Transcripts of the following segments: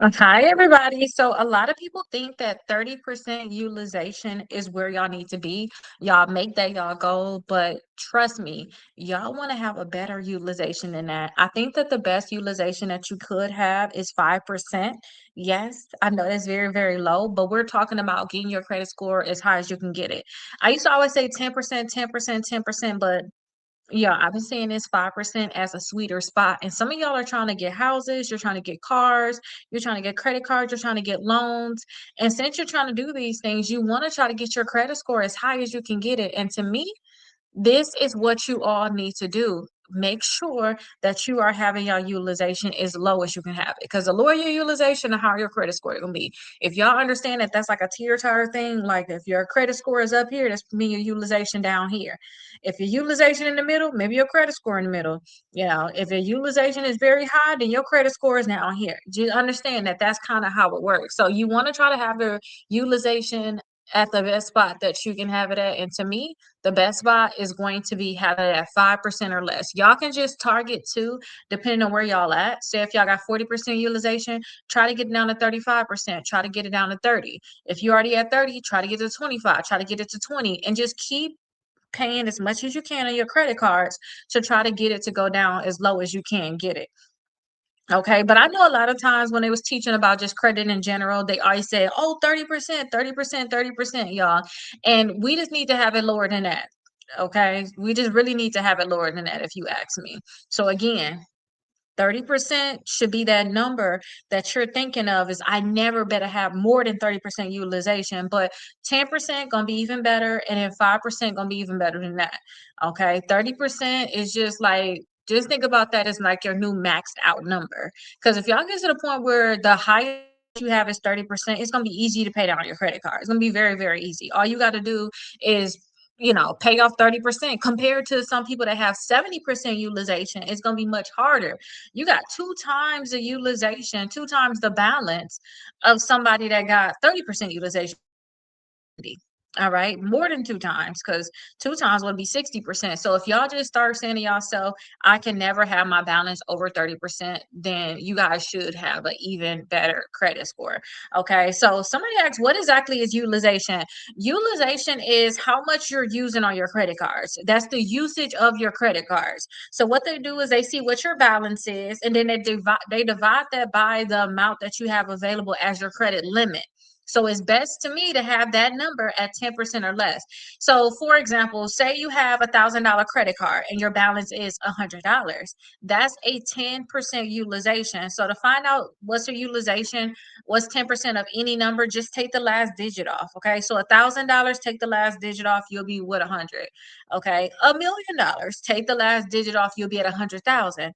Hi, everybody. So, a lot of people think that 30% utilization is where y'all need to be. Y'all make that y'all goal, but trust me, y'all want to have a better utilization than that. I think that the best utilization that you could have is 5%. Yes, I know that's very, very low, but we're talking about getting your credit score as high as you can get it. I used to always say 10%, 10%, 10%, but yeah, I've been seeing this 5% as a sweeter spot. And some of y'all are trying to get houses, you're trying to get cars, you're trying to get credit cards, you're trying to get loans. And since you're trying to do these things, you want to try to get your credit score as high as you can get it. And to me, this is what you all need to do. Make sure that you are having your utilization as low as you can have it. Because the lower your utilization, the higher your credit score is gonna be. If y'all understand that that's like a tier tire thing, like if your credit score is up here, that's mean your utilization down here. If your utilization in the middle, maybe your credit score in the middle. You know, if your utilization is very high, then your credit score is down here. Just understand that that's kind of how it works. So you want to try to have your utilization at the best spot that you can have it at. And to me, the best spot is going to be having it at 5% or less. Y'all can just target two, depending on where y'all at. Say if y'all got 40% utilization, try to get it down to 35%. Try to get it down to 30. If you're already at 30, try to get it to 25. Try to get it to 20, and just keep paying as much as you can on your credit cards to try to get it to go down as low as you can get it. Okay, but I know a lot of times when they was teaching about just credit in general, they always say, "Oh, 30%, 30%, 30%, y'all." And we just need to have it lower than that. Okay? We just really need to have it lower than that if you ask me. So again, 30% should be that number that you're thinking of is I never better have more than 30% utilization, but 10% gonna be even better, and then 5% gonna be even better than that. Okay. 30% is just think about that as like your new maxed out number. Because if y'all get to the point where the highest you have is 30%, it's gonna be easy to pay down your credit card. It's gonna be very, very easy. All you gotta do is pay off 30% compared to some people that have 70% utilization. It's going to be much harder. You got two times the utilization, two times the balance of somebody that got 30% utilization. All right, more than two times, because two times would be 60%. So if y'all just start saying to yourself, I can never have my balance over 30%, then you guys should have an even better credit score. Okay, so somebody asks, what exactly is utilization? Utilization is how much you're using on your credit cards. That's the usage of your credit cards. So what they do is they see what your balance is, and then they divide that by the amount that you have available as your credit limit. So it's best to me to have that number at 10% or less. So for example, say you have $1,000 credit card and your balance is $100. That's a 10% utilization. So to find out what's your utilization, what's 10% of any number, just take the last digit off. Okay. So $1,000, take the last digit off, you'll be with 100. Okay. $1,000,000, take the last digit off, you'll be at 100,000.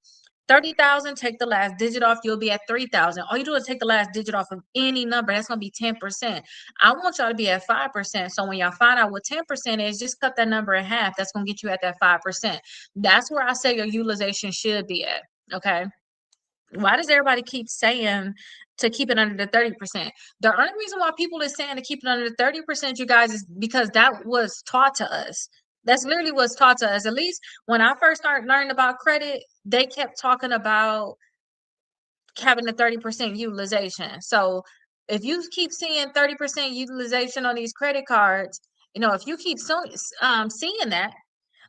30,000, take the last digit off, you'll be at 3,000. All you do is take the last digit off of any number. That's going to be 10%. I want y'all to be at 5%. So when y'all find out what 10% is, just cut that number in half. That's going to get you at that 5%. That's where I say your utilization should be at. Okay. Why does everybody keep saying to keep it under the 30%? The only reason why people is saying to keep it under the 30%, you guys, is because that was taught to us. That's literally what's taught to us. At least when I first started learning about credit, they kept talking about having a 30% utilization. So if you keep seeing 30% utilization on these credit cards, if you keep seeing that,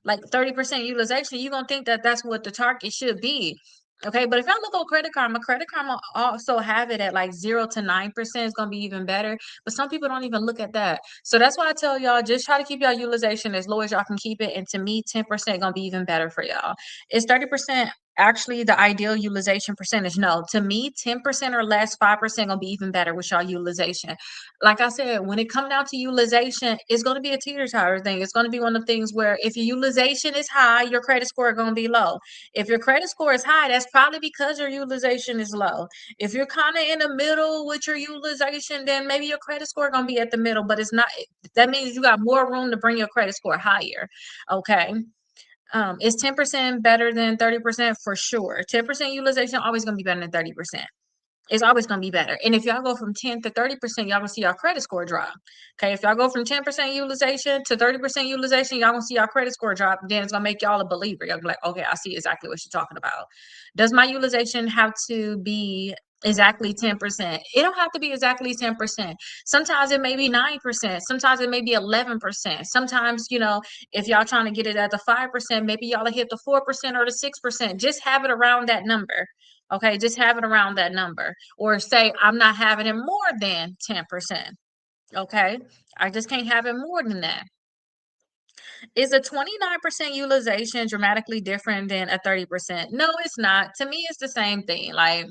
like 30% utilization, you're gonna think that that's what the target should be. Okay, but if I look on Credit Karma, Credit Karma also have it at like 0 to 9%. It's gonna be even better. But some people don't even look at that. So that's why I tell y'all, just try to keep y'all utilization as low as y'all can keep it. And to me, 10% gonna be even better for y'all. Is 30% actually the ideal utilization percentage? No, to me, 10% or less, 5% gonna be even better with y'all utilization. Like I said, when it comes down to utilization, it's going to be a teeter totter thing. It's going to be one of the things where if your utilization is high, your credit score is going to be low. If your credit score is high, that's probably because your utilization is low. If you're kind of in the middle with your utilization, then maybe your credit score is going to be at the middle, but it's not. That means you got more room to bring your credit score higher. Okay. Is 10% better than 30%? For sure. 10% utilization always going to be better than 30%. It's always going to be better. And if y'all go from 10 to 30%, y'all going to see your credit score drop. Okay. If y'all go from 10% utilization to 30% utilization, y'all going to see your credit score drop. Then it's going to make y'all a believer. Y'all be like, okay, I see exactly what you're talking about. Does my utilization have to be Exactly 10%. It don't have to be exactly 10%. Sometimes it may be 9%. Sometimes it may be 11%. Sometimes, if y'all trying to get it at the 5%, maybe y'all will hit the 4% or the 6%. Just have it around that number. Okay, just have it around that number. Or say, I'm not having it more than 10%. Okay, I just can't have it more than that. Is a 29% utilization dramatically different than a 30%? No, it's not. To me, it's the same thing. Like,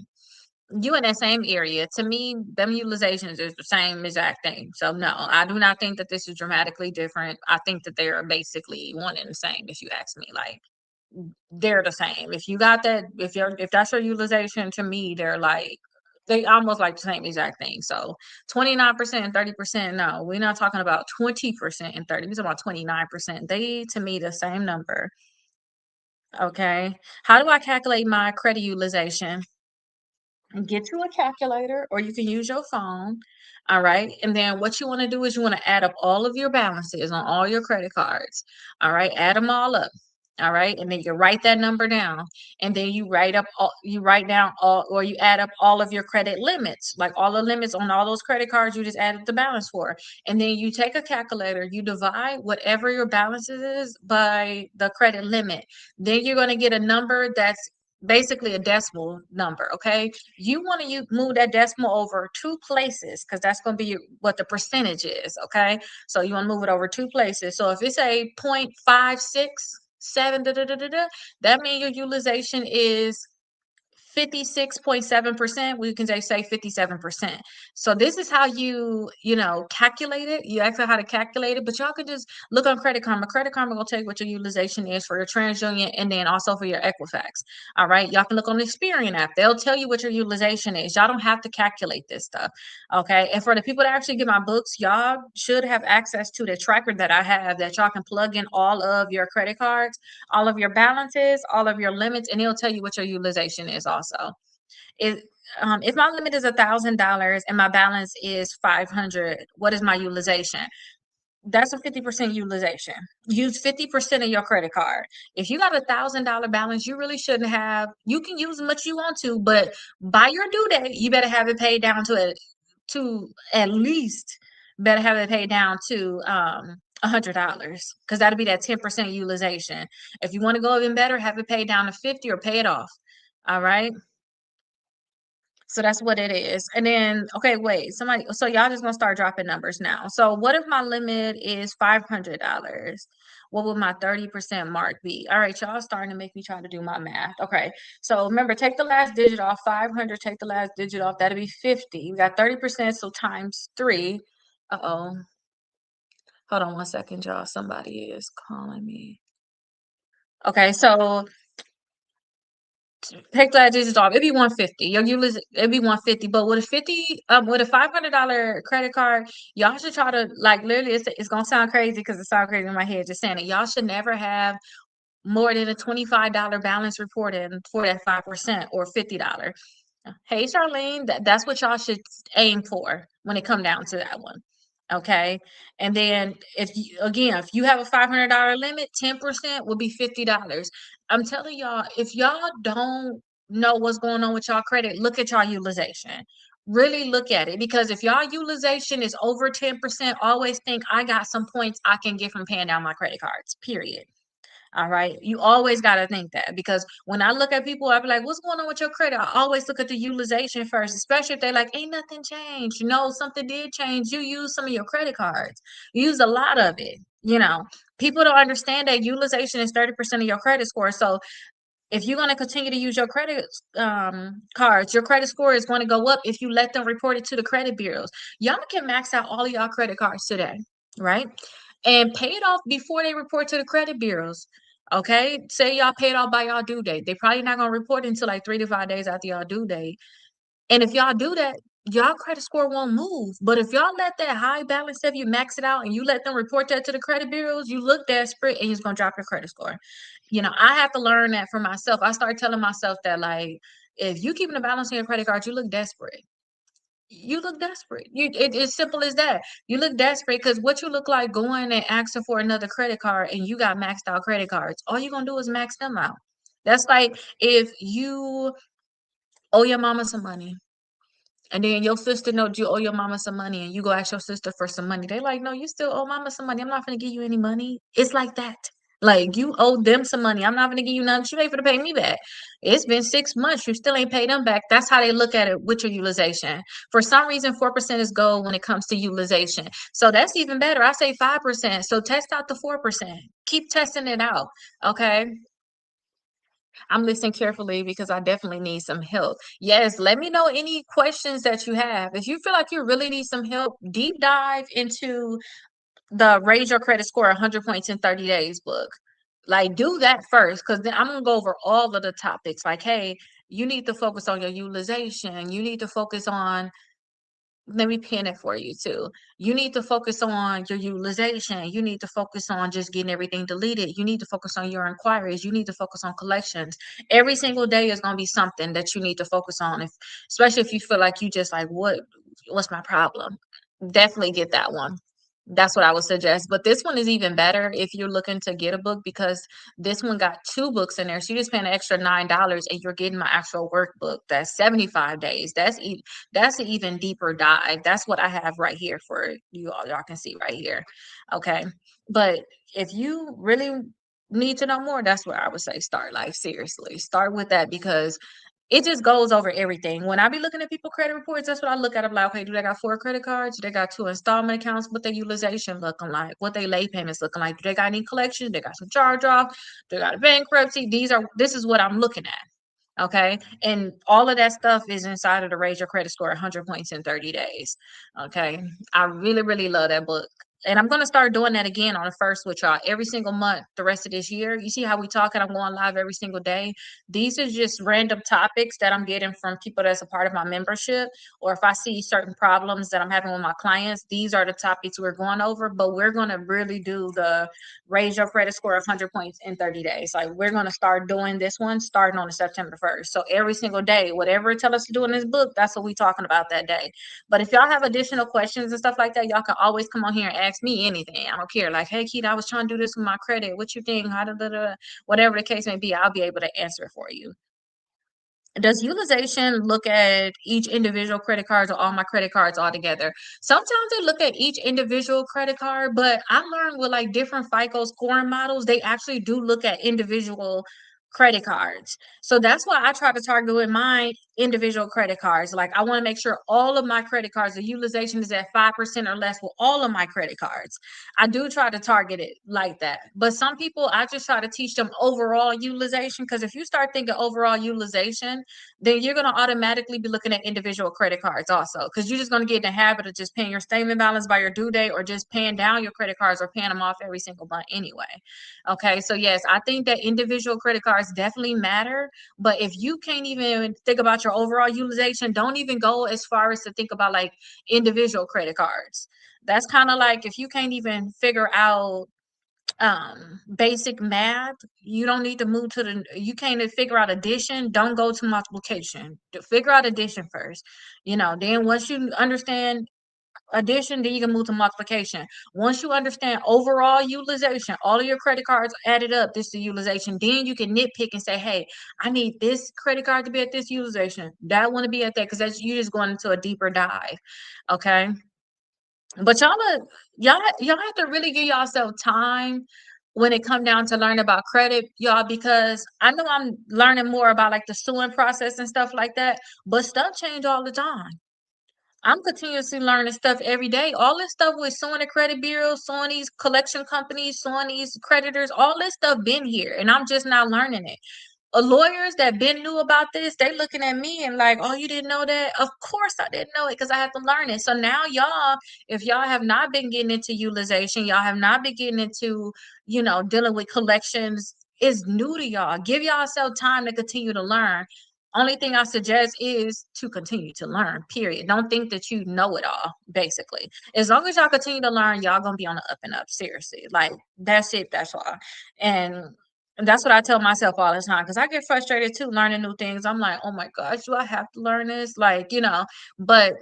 you in that same area. To me, them utilizations is the same exact thing. So no, I do not think that this is dramatically different. I think that they are basically one and the same, if you ask me. Like, they're the same. If you got that, if that's your utilization, to me, they almost like the same exact thing. So 29% and 30%, no, we're not talking about 20% and 30. We're talking about 29%. They, to me, the same number. Okay. How do I calculate my credit utilization? Get you a calculator or you can use your phone. All right. And then what you want to do is you want to add up all of your balances on all your credit cards. All right. Add them all up. All right. And then you write that number down. And then you write down all, or you add up all of your credit limits, like all the limits on all those credit cards you just added the balance for. And then you take a calculator, you divide whatever your balance is by the credit limit. Then you're going to get a number that's basically a decimal number. Okay, you want to move that decimal over two places because that's going to be what the percentage is. Okay, so you want to move it over two places. So if it's a 0.567 that means your utilization is 56.7%. We can say 57%. So this is how calculate it. You actually how to calculate it, but y'all can just look on Credit Karma. Credit Karma will tell you what your utilization is for your TransUnion and then also for your Equifax. All right. Y'all can look on the Experian app. They'll tell you what your utilization is. Y'all don't have to calculate this stuff. Okay. And for the people that actually get my books, y'all should have access to the tracker that I have that y'all can plug in all of your credit cards, all of your balances, all of your limits, and it'll tell you what your utilization is also. If if my limit is $1,000 and my balance is 500, what is my utilization? That's a 50% utilization. Use 50% of your credit card. If you got $1,000 balance, you really shouldn't have. You can use as much you want to, but by your due date, you better have it paid down to at least better have it paid down to $100 because that'll be that 10% utilization. If you want to go even better, have it paid down to 50 or pay it off. All right. So that's what it is. And then, okay, wait, so y'all just gonna start dropping numbers now. So what if my limit is $500? What would my 30% mark be? All right, y'all starting to make me try to do my math. Okay, so remember, take the last digit off 500, take the last digit off, that'll be 50. We got 30%, so times three. Uh-oh. Hold on one second, y'all. Somebody is calling me. Okay, so take that digits off. It'd be 150. It'd be 150. But with a 50, with a $500 credit card, y'all should try to like literally. It's gonna sound crazy because it sounds crazy in my head just saying it. Y'all should never have more than a $25 balance reported for that 5% or $50. Hey, Charlene, that's what y'all should aim for when it come down to that one. Okay. And then if you have a $500 limit, 10% will be $50. I'm telling y'all, if y'all don't know what's going on with y'all credit, look at y'all utilization. Really look at it because if y'all utilization is over 10%, always think I got some points I can get from paying down my credit cards, period. All right. You always got to think that because when I look at people, I be like, what's going on with your credit? I always look at the utilization first, especially if they're like, ain't nothing changed. Something did change. You use some of your credit cards, you use a lot of it. People don't understand that utilization is 30% of your credit score. So if you're going to continue to use your credit cards, your credit score is going to go up if you let them report it to the credit bureaus. Y'all can max out all of y'all credit cards today, right? And pay it off before they report to the credit bureaus. Okay, say y'all paid off by y'all due date. They probably not gonna report until like 3 to 5 days after y'all due date. And if y'all do that, y'all credit score won't move. But if y'all let that high balance of you max it out and you let them report that to the credit bureaus, you look desperate and it's gonna drop your credit score. I have to learn that for myself. I started telling myself that like if you keeping a balance on your credit card, you look desperate. You look desperate. It's simple as that. You look desperate because what you look like going and asking for another credit card and you got maxed out credit cards. All you're gonna do is max them out. That's like if you owe your mama some money And then your sister know you owe your mama some money and you go ask your sister for some money. They like, no, you still owe mama some money. I'm not gonna give you any money. It's like that. Like you owe them some money. I'm not gonna give you none. You ain't gonna pay me back. It's been 6 months. You still ain't paid them back. That's how they look at it with your utilization. For some reason, 4% is gold when it comes to utilization. So that's even better. I say 5%. So test out the 4%. Keep testing it out. Okay. I'm listening carefully because I definitely need some help. Yes, let me know any questions that you have. If you feel like you really need some help, deep dive into the Raise Your Credit Score 100 Points in 30 Days book. Like, do that first because then I'm going to go over all of the topics. Like, hey, you need to focus on your utilization. You need to focus on, let me pin it for you too. You need to focus on your utilization. You need to focus on just getting everything deleted. You need to focus on your inquiries. You need to focus on collections. Every single day is going to be something that you need to focus on. If, especially if you feel like you just like, what's my problem? Definitely get that one. That's what I would suggest. But this one is even better if you're looking to get a book because this one got two books in there. So you just paying an extra $9 and you're getting my actual workbook. That's 75 days. That's an even deeper dive. That's what I have right here for you all. Y'all can see right here. Okay. But if you really need to know more, that's where I would say start. Like seriously, start with that because it just goes over everything. When I be looking at people credit reports, that's what I look at. I'm like, okay, do they got 4 credit cards? Do they got 2 installment accounts? What their utilization looking like? What they late payments looking like? Do they got any collections? They got some charge off? They got a bankruptcy? This is what I'm looking at. Okay. And all of that stuff is inside of the Raise Your Credit Score 100 Points in 30 Days. Okay. I really, really love that book. And I'm going to start doing that again on the first with y'all every single month the rest of this year. You see how we talk and I'm going live every single day. These are just random topics that I'm getting from people that's a part of my membership. Or if I see certain problems that I'm having with my clients, these are the topics we're going over. But we're going to really do the Raise Your Credit Score of 100 Points in 30 days. Like we're going to start doing this one starting on September 1st. So every single day, whatever it tell us to do in this book, that's what we talking about that day. But if y'all have additional questions and stuff like that, y'all can always come on here and ask me anything. I don't care. Like, hey, Keita, I was trying to do this with my credit. What you think? How whatever the case may be, I'll be able to answer it for you. Does utilization look at each individual credit cards or all my credit cards all together? Sometimes they look at each individual credit card, but I learned with like different FICO scoring models, they actually do look at individual credit cards. So that's why I try to target with my individual credit cards. Like I want to make sure all of my credit cards, the utilization is at 5% or less with all of my credit cards. I do try to target it like that. But some people, I just try to teach them overall utilization because if you start thinking overall utilization, then you're going to automatically be looking at individual credit cards also because you're just going to get in the habit of just paying your statement balance by your due date or just paying down your credit cards or paying them off every single month anyway. Okay, so yes, I think that individual credit cards definitely matter, but if you can't even think about your overall utilization, don't even go as far as to think about like individual credit cards. That's kind of like if you can't even figure out basic math, you don't need to move to the, you can't figure out addition, don't go to multiplication. To figure out addition first. Then once you understand addition, then you can move to multiplication. Once you understand overall utilization, all of your credit cards added up, this is the utilization. Then you can nitpick and say, hey, I need this credit card to be at this utilization. That one to be at that, because that's you just going into a deeper dive. Okay. But y'all have to really give yourself time when it come down to learn about credit, y'all, because I know I'm learning more about like the suing process and stuff like that, but stuff change all the time. I'm continuously learning stuff every day. All this stuff with suing the credit bureau, suing these collection companies, suing these creditors, all this stuff been here, and I'm just now learning it. Lawyers that been knew about this, they looking at me and like, oh, you didn't know that? Of course I didn't know it because I had to learn it. So now y'all, if y'all have not been getting into utilization, y'all have not been getting into, dealing with collections, is new to y'all. Give yourself time to continue to learn. Only thing I suggest is to continue to learn, period. Don't think that you know it all, basically. As long as y'all continue to learn, y'all gonna be on the up and up, seriously. Like, that's it, that's all. And that's what I tell myself all the time because I get frustrated too learning new things. I'm like, oh my gosh, do I have to learn this? Like, but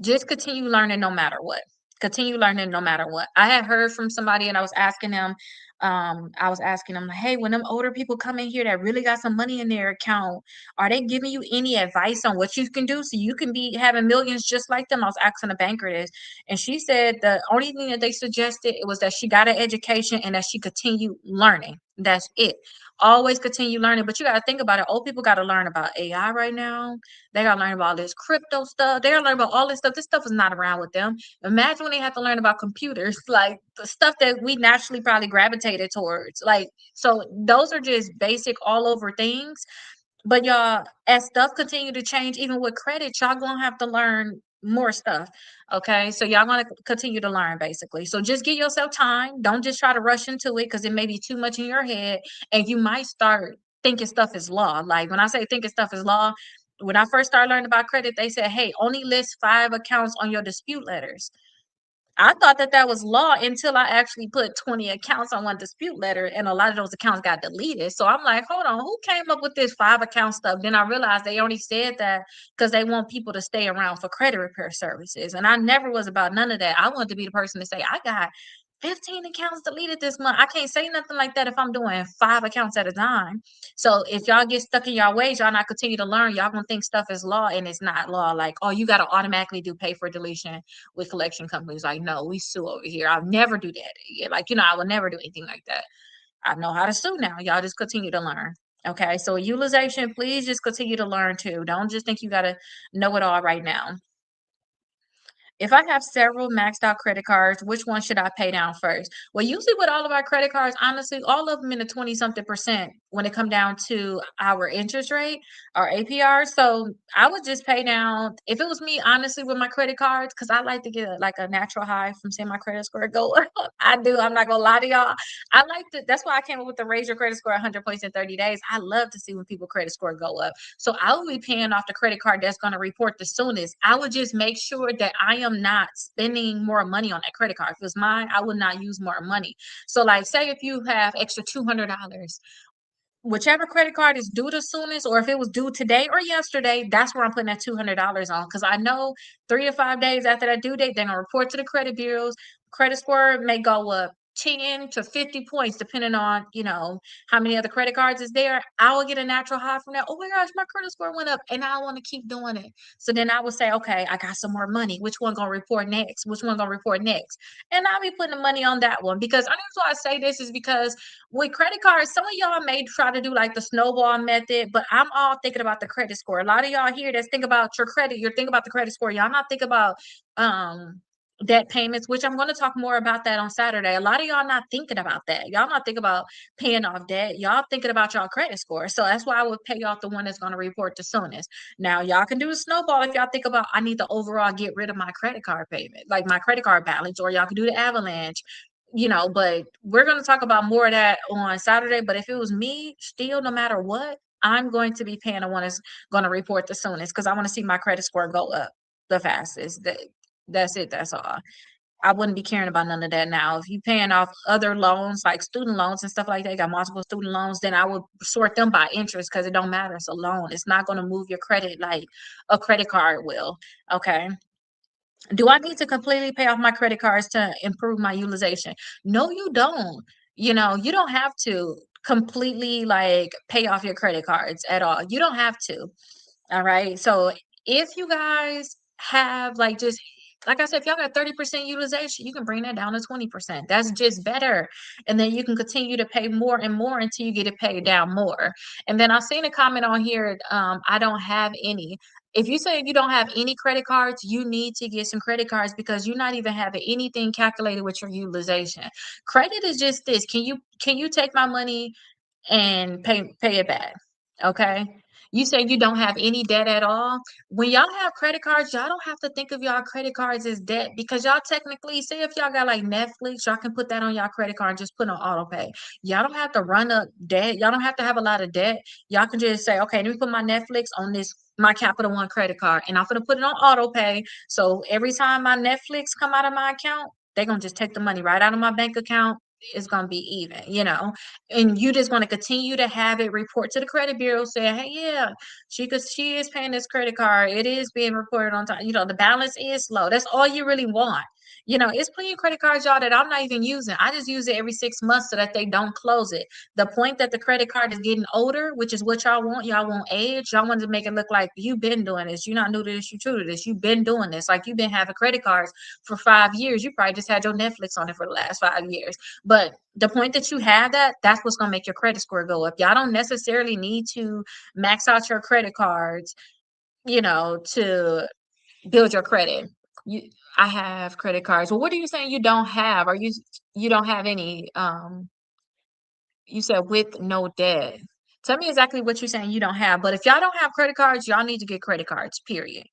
just continue learning no matter what. Continue learning no matter what. I had heard from somebody and I was asking them, I was asking them, like, hey, when them older people come in here that really got some money in their account, are they giving you any advice on what you can do so you can be having millions just like them? I was asking a banker this, and she said the only thing that they suggested it was that she got an education and that she continue learning. That's it. Always continue learning. But you got to think about it. Old people got to learn about AI right now. They got to learn about all this crypto stuff. They got to learn about all this stuff. This stuff is not around with them. Imagine when they have to learn about computers, like the stuff that we naturally probably gravitated towards. Like, so those are just basic all over things. But y'all, as stuff continue to change, even with credit, y'all gonna have to learn more stuff. Okay. So y'all gonna continue to learn basically. So just give yourself time. Don't just try to rush into it because it may be too much in your head and you might start thinking stuff is law. Like when I say thinking stuff is law, when I first started learning about credit, they said, hey, only list 5 accounts on your dispute letters. I thought that that was law until I actually put 20 accounts on one dispute letter, and a lot of those accounts got deleted. So I'm like, hold on, who came up with this 5 account stuff? Then I realized they only said that because they want people to stay around for credit repair services. And I never was about none of that. I wanted to be the person to say, I got 15 accounts deleted this month. I can't say nothing like that if I'm doing 5 accounts at a time. So if y'all get stuck in y'all ways, y'all not continue to learn, y'all gonna think stuff is law and it's not law. Like, oh, you gotta automatically do pay for deletion with collection companies. Like, no, we sue over here. I'll never do that. Yeah, like, I will never do anything like that. I know how to sue now. Y'all just continue to learn. Okay. So utilization, please just continue to learn too. Don't just think you gotta know it all right now. If I have several maxed out credit cards, which one should I pay down first? Well, usually with all of our credit cards, honestly, all of them in the 20 something percent when it come down to our interest rate, our APR. So I would just pay down, if it was me, honestly, with my credit cards, because I like to get like a natural high from seeing my credit score go up. I do. I'm not gonna lie to y'all. I like to, that's why I came up with the raise your credit score 100 points in 30 days. I love to see when people credit score go up. So I will be paying off the credit card that's going to report the soonest. I would just make sure that I am not spending more money on that credit card. If it's mine, I would not use more money. So, like, say if you have extra $200, whichever credit card is due the soonest, or if it was due today or yesterday, that's where I'm putting that $200 on. Because I know 3 to 5 days after that due date, they're gonna report to the credit bureaus. Credit score may go up 10 to 50 points, depending on how many other credit cards is there. I will get a natural high from that. Oh my gosh, my credit score went up, and I want to keep doing it. So then I will say, okay, I got some more money. Which one gonna report next? Which one gonna report next? And I'll be putting the money on that one because the reason why I say this is because with credit cards, some of y'all may try to do like the snowball method, but I'm all thinking about the credit score. A lot of y'all here that's think about your credit, you're thinking about the credit score. Y'all not think about um debt payments, which I'm going to talk more about that on Saturday. A lot of y'all not thinking about that. Y'all not thinking about paying off debt. Y'all thinking about y'all credit score. So that's why I would pay off the one that's going to report the soonest. Now y'all can do a snowball if y'all think about I need to overall get rid of my credit card payment, like my credit card balance, or y'all can do the avalanche, but we're going to talk about more of that on Saturday. But if it was me, still, no matter what, I'm going to be paying the one that's going to report the soonest because I want to see my credit score go up the fastest. That's it. That's all. I wouldn't be caring about none of that now. If you paying off other loans, like student loans and stuff like that, you got multiple student loans, then I would sort them by interest because it don't matter. It's a loan. It's not going to move your credit like a credit card will. Okay. Do I need to completely pay off my credit cards to improve my utilization? No, you don't. You don't have to completely like pay off your credit cards at all. You don't have to. All right. So if you guys have like just like I said, if y'all got 30% utilization, you can bring that down to 20%. That's just better. And then you can continue to pay more and more until you get it paid down more. And then I've seen a comment on here, I don't have any. If you say you don't have any credit cards, you need to get some credit cards because you're not even having anything calculated with your utilization. Credit is just this. Can you take my money and pay it back? Okay. You say you don't have any debt at all. When y'all have credit cards, y'all don't have to think of y'all credit cards as debt because y'all technically say if y'all got like Netflix, y'all can put that on y'all credit card and just put on auto pay. Y'all don't have to run up debt. Y'all don't have to have a lot of debt. Y'all can just say, okay, let me put my Netflix on this my Capital One credit card and I'm gonna put it on auto pay. So every time my Netflix come out of my account, they're gonna just take the money right out of my bank account. It's gonna be even. And you just want to continue to have it report to the credit bureau saying, hey, yeah, she is paying this credit card. It is being reported on time. The balance is low. That's all you really want. It's plenty of credit cards, y'all, that I'm not even using. I just use it every 6 months so that they don't close it. The point that the credit card is getting older, which is what y'all want age. Y'all want to make it look like you've been doing this. You're not new to this, you're true to this. You've been doing this. Like you've been having credit cards for 5 years. You probably just had your Netflix on it for the last 5 years. But the point that you have that's what's gonna make your credit score go up. Y'all don't necessarily need to max out your credit cards, to build your credit. You I have credit cards. Well, what are you saying you don't have? Are you don't have any, you said with no debt. Tell me exactly what you're saying you don't have. But if y'all don't have credit cards, y'all need to get credit cards, period.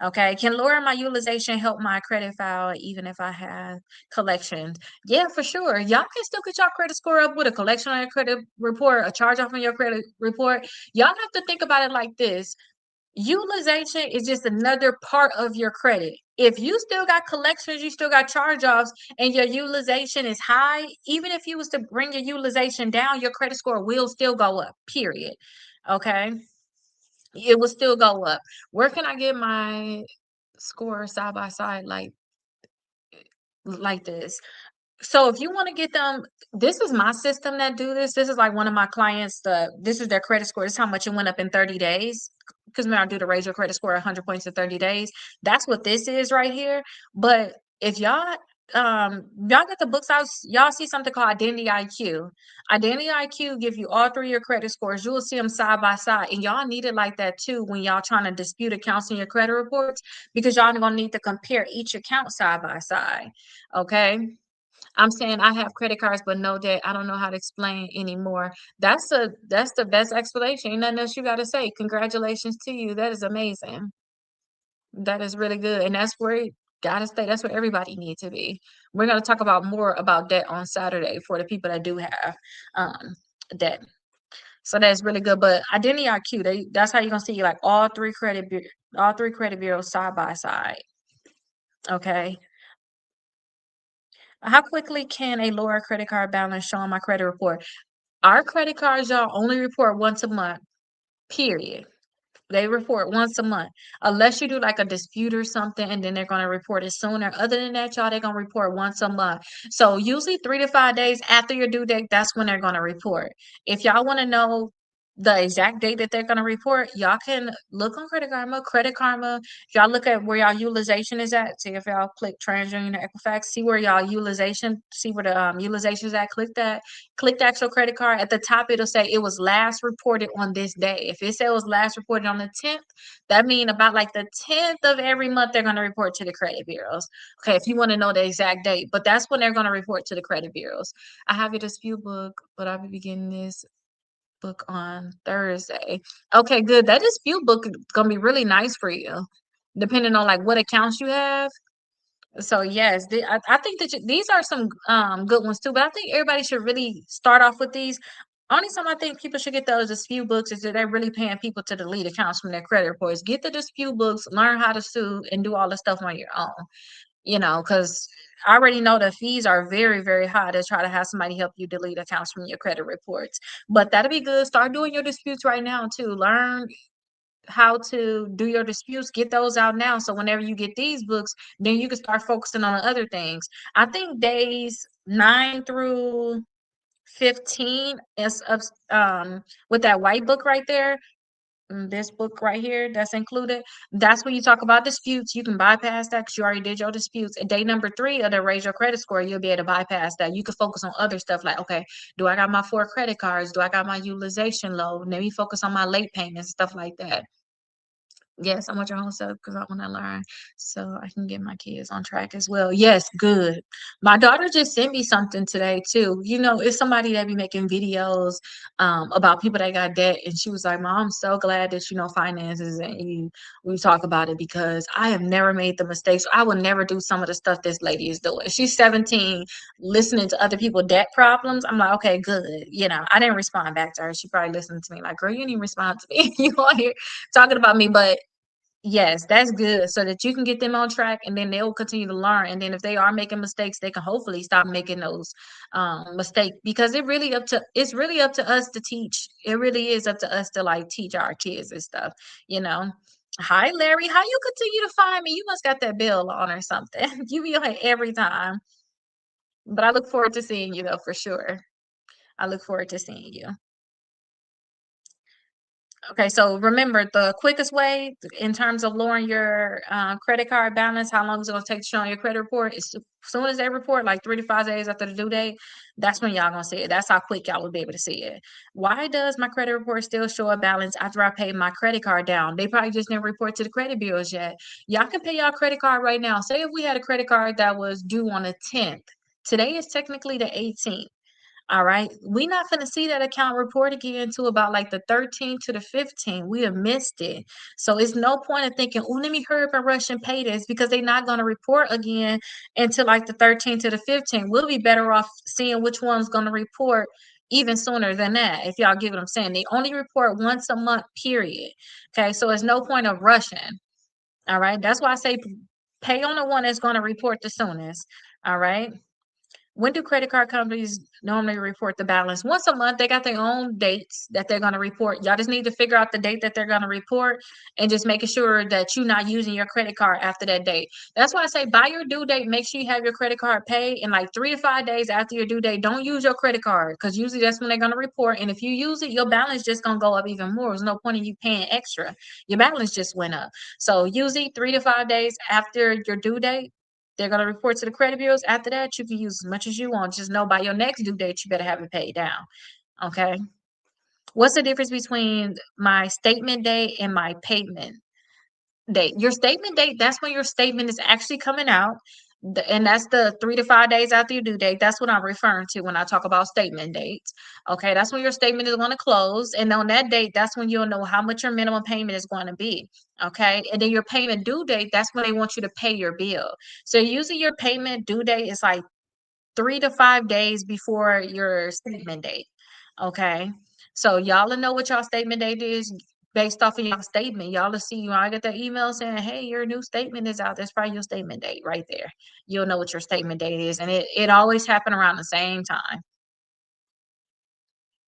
Okay. Can lowering my utilization help my credit file even if I have collections? Yeah, for sure. Y'all can still get your credit score up with a collection on your credit report, a charge off on your credit report. Y'all have to think about it like this. Utilization is just another part of your credit. If you still got collections, you still got charge-offs, and your utilization is high, even if you was to bring your utilization down, your credit score will still go up, period. Okay? It will still go up. Where can I get my score side by side like this? So if you want to get them, this is my system that do this. This is like one of my clients. This is their credit score. This is how much it went up in 30 days. Because when I do to raise your credit score 100 points in 30 days. That's what this is right here. But if y'all get the books out, y'all see something called Identity IQ. Identity IQ give you all three of your credit scores. You will see them side by side. And y'all need it like that too when y'all trying to dispute accounts in your credit reports, because y'all gonna need to compare each account side by side. Okay. I'm saying I have credit cards, but no debt. I don't know how to explain anymore. That's the best explanation. Ain't nothing else you got to say. Congratulations to you. That is amazing. That is really good, and that's where you gotta stay. That's where everybody needs to be. We're gonna talk about more about debt on Saturday for the people that do have debt. So that's really good. But identity IQ, that's how you're gonna see like all three credit bureaus side by side. Okay. How quickly can a lower credit card balance show on my credit report? Our credit cards, y'all, only report once a month, period. They report once a month, unless you do like a dispute or something, and then they're going to report it sooner. Other than that, y'all, they're going to report once a month. So usually 3 to 5 days after your due date, that's when they're going to report. If y'all want to know the exact date that they're going to report, y'all can look on Credit Karma. Credit Karma, if y'all look at where y'all utilization is at, see if y'all click TransUnion or Equifax, see where y'all utilization, see where the utilization is at, click the actual credit card. At the top, it'll say it was last reported on this day. If it says it was last reported on the 10th, that means about like the 10th of every month, they're going to report to the credit bureaus. Okay, if you want to know the exact date, but that's when they're going to report to the credit bureaus. I have a dispute book, but I'll be beginning this book on Thursday. Okay, good. That dispute book is gonna be really nice for you, depending on like what accounts you have. So yes, I think that these are some good ones too. But I think everybody should really start off with these. Only time I think people should get those dispute books is that they're really paying people to delete accounts from their credit reports. Get the dispute books, learn how to sue, and do all the stuff on your own. Because I already know the fees are very, very high to try to have somebody help you delete accounts from your credit reports. But that'll be good. Start doing your disputes right now too. Learn how to do your disputes, get those out now. So whenever you get these books, then you can start focusing on other things. I think days 9 through 15 is of with that white book right there, this book right here that's included, that's when you talk about disputes. You can bypass that because you already did your disputes. And day number 3 of the raise your credit score, you'll be able to bypass that. You can focus on other stuff like, okay, do I got my 4 credit cards? Do I got my utilization low? Let me focus on my late payments, stuff like that. Yes, I want your own stuff because I want to learn so I can get my kids on track as well. Yes, good. My daughter just sent me something today too. It's somebody that be making videos about people that got debt, and she was like, "Mom, I'm so glad that you know finances and we talk about it because I have never made the mistakes. I will never do some of the stuff this lady is doing." She's 17, listening to other people debt problems. I'm like, okay, good. I didn't respond back to her. She probably listened to me like, "Girl, you didn't even respond to me. You on here talking about me," but yes, that's good so that you can get them on track and then they'll continue to learn. And then if they are making mistakes, they can hopefully stop making those mistakes because it's really up to us to teach. It really is up to us to like teach our kids and stuff, you know. Hi, Larry. How you continue to find me? You must got that bill on or something. You be on here every time. But I look forward to seeing you though, for sure. I look forward to seeing you. Okay, so remember the quickest way in terms of lowering your credit card balance, how long is it gonna take to show on your credit report? As soon as they report, like 3 to 5 days after the due date, that's when y'all gonna see it. That's how quick y'all will be able to see it. Why does my credit report still show a balance after I paid my credit card down? They probably just didn't report to the credit bureaus yet. Y'all can pay y'all credit card right now. Say if we had a credit card that was due on the 10th. Today is technically the 18th. All right. We're not going to see that account report again to about like the 13th to the 15th. We have missed it. So it's no point of thinking, oh, let me hurry up and rush and pay this because they're not going to report again until like the 13th to the 15th. We'll be better off seeing which one's going to report even sooner than that, if y'all get what I'm saying. They only report once a month, period. Okay. So it's no point of rushing. All right. That's why I say pay on the one that's going to report the soonest. All right. When do credit card companies normally report the balance? Once a month. They got their own dates that they're going to report. Y'all just need to figure out the date that they're going to report and just making sure that you're not using your credit card after that date. That's why I say by your due date, make sure you have your credit card paid. And like 3 to 5 days after your due date, don't use your credit card because usually that's when they're going to report. And if you use it, your balance just going to go up even more. There's no point in you paying extra. Your balance just went up. So usually 3 to 5 days after your due date, they're going to report to the credit bureaus. After that, you can use as much as you want. Just know by your next due date, you better have it paid down. Okay. What's the difference between my statement date and my payment date? Your statement date, that's when your statement is actually coming out. And that's the 3 to 5 days after your due date. That's what I'm referring to when I talk about statement dates. Okay. That's when your statement is going to close. And on that date, that's when you'll know how much your minimum payment is going to be. Okay. And then your payment due date, that's when they want you to pay your bill. So usually your payment due date is like 3 to 5 days before your statement date. Okay. So y'all will know what y'all statement date is based off of y'all statement. Y'all will see you. I get that email saying, hey, your new statement is out. That's probably your statement date right there. You'll know what your statement date is. And it always happen around the same time.